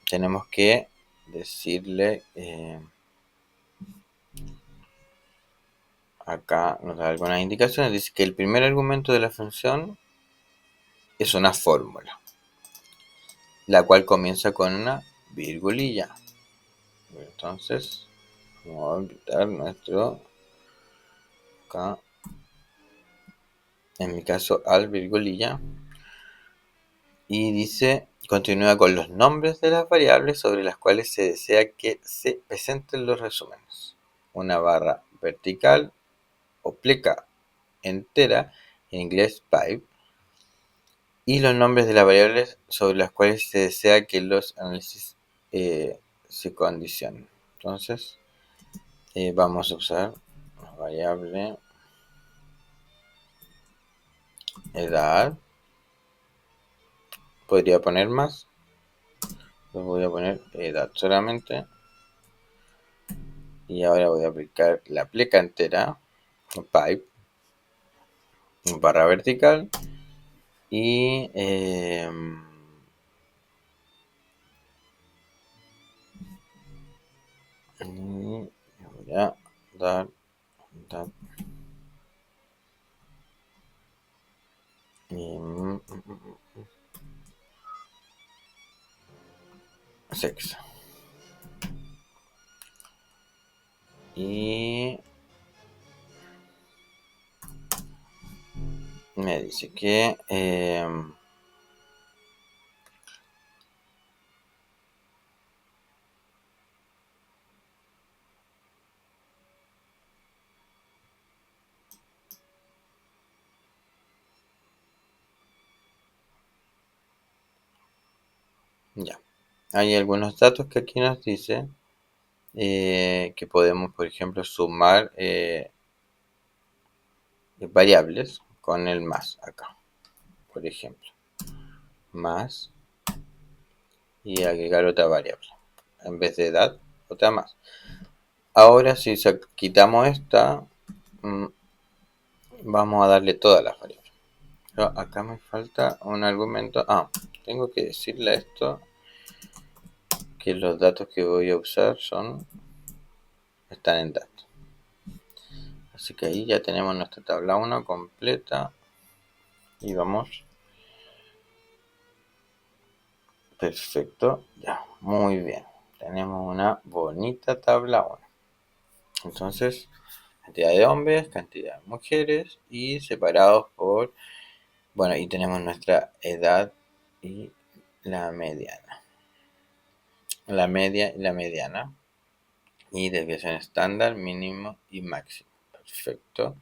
tenemos que decirle, acá nos da algunas indicaciones. Dice que el primer argumento de la función es una fórmula, la cual comienza con una virgulilla. Entonces, vamos a invitar nuestro, acá, en mi caso, al virgulilla. Y dice, continúa con los nombres de las variables sobre las cuales se desea que se presenten los resúmenes. Una barra vertical o pleca entera, en inglés pipe, y los nombres de las variables sobre las cuales se desea que los análisis se condicionen. Entonces, vamos a usar la variable edad. Podría poner más, pero voy a poner edad solamente. Y ahora voy a aplicar la pleca entera, pipe, barra vertical, y voy a dar sexo. Y me dice que ya. Hay algunos datos que aquí nos dice que podemos, por ejemplo, sumar variables con el más acá, por ejemplo, más, y agregar otra variable en vez de edad, otra más. Ahora si quitamos esta, vamos a darle todas las variables. Pero acá me falta un argumento. Tengo que decirle a esto que los datos que voy a usar están en datos. Así que ahí ya tenemos nuestra tabla 1 completa. Y vamos. Perfecto. Ya, muy bien. Tenemos una bonita tabla 1. Entonces, cantidad de hombres, cantidad de mujeres y separados por... Bueno, y tenemos nuestra edad y la mediana. La media y la mediana. Y desviación estándar, mínimo y máximo. Perfecto.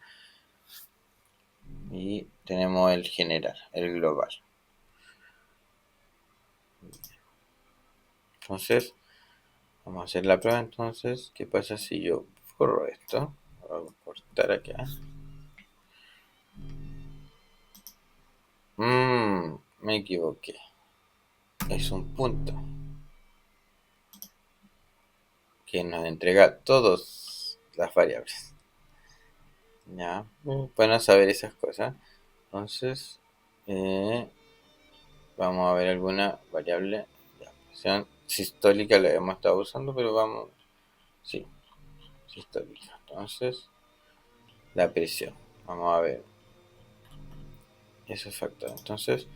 Y tenemos el general, el global. Entonces, vamos a hacer la prueba. Entonces, ¿qué pasa si yo borro esto? Voy a cortar acá. Me equivoqué. Es un punto que nos entrega todas las variables. Ya, bueno saber esas cosas. Entonces, vamos a ver alguna variable. La presión sistólica la hemos estado usando, pero vamos. Sí, sistólica. Entonces, la presión. Vamos a ver esos factores. Entonces,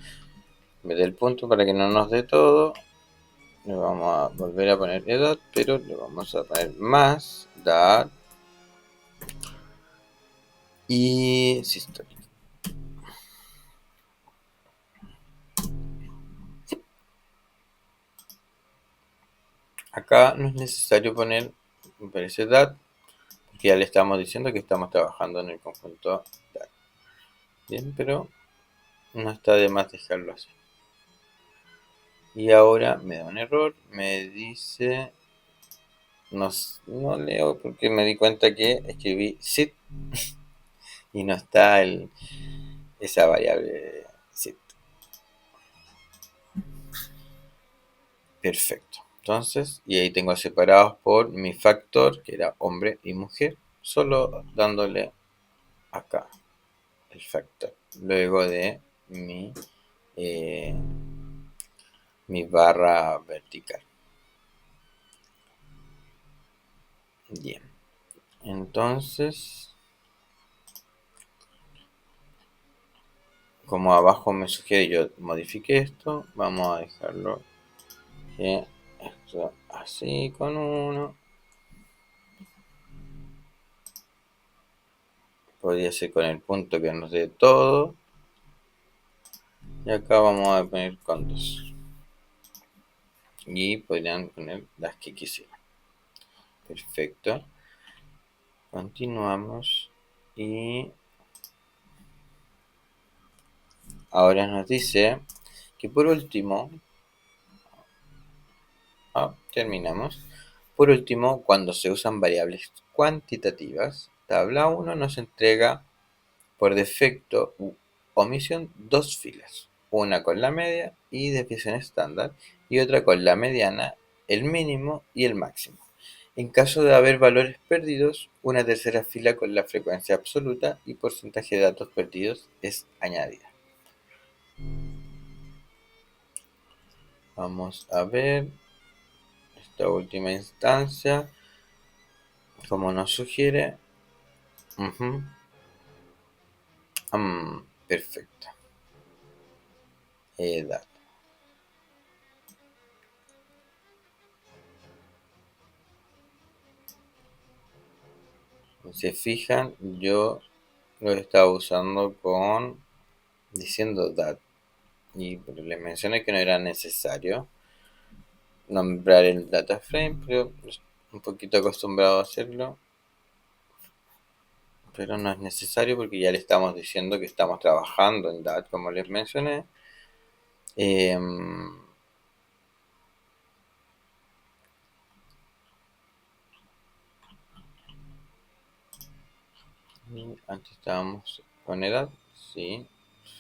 en vez del punto, para que no nos dé todo, le vamos a volver a poner edad, pero le vamos a poner más edad y sistólica. Acá no es necesario poner, me parece, edad, porque ya le estamos diciendo que estamos trabajando en el conjunto edad. Bien, pero no está de más dejarlo así. Y ahora me da un error, me dice, no leo porque me di cuenta que escribí sit y no está esa variable sit. Perfecto. Entonces, y ahí tengo separados por mi factor, que era hombre y mujer, solo dándole acá el factor. Luego de eh, mi barra vertical. Bien. Entonces, como abajo me sugiere yo modifique esto, vamos a dejarlo que esto así con uno. Podría ser con el punto que nos dé todo. Y acá vamos a poner con 2. Y podrían poner las que quisieran. Perfecto. Continuamos. Y ahora nos dice que por último, terminamos. Por último, cuando se usan variables cuantitativas, tabla 1 nos entrega por defecto u omisión dos filas, una con la media y desviación estándar y otra con la mediana, el mínimo y el máximo. En caso de haber valores perdidos, una tercera fila con la frecuencia absoluta y porcentaje de datos perdidos es añadida. Vamos a ver esta última instancia, como nos sugiere. Perfecto. Edad. Si se fijan, yo lo estaba usando diciendo dat. Y les mencioné que no era necesario nombrar el data frame, pero un poquito acostumbrado a hacerlo. Pero no es necesario porque ya le estamos diciendo que estamos trabajando en dat, como les mencioné. Antes estábamos con edad, sí,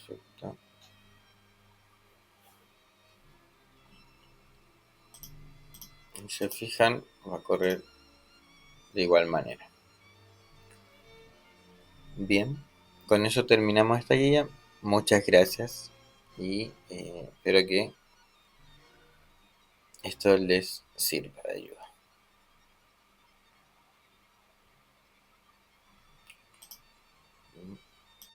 perfecto. Si se fijan, va a correr de igual manera. Bien, con eso terminamos esta guía. Muchas gracias y espero que esto les sirva de ayuda.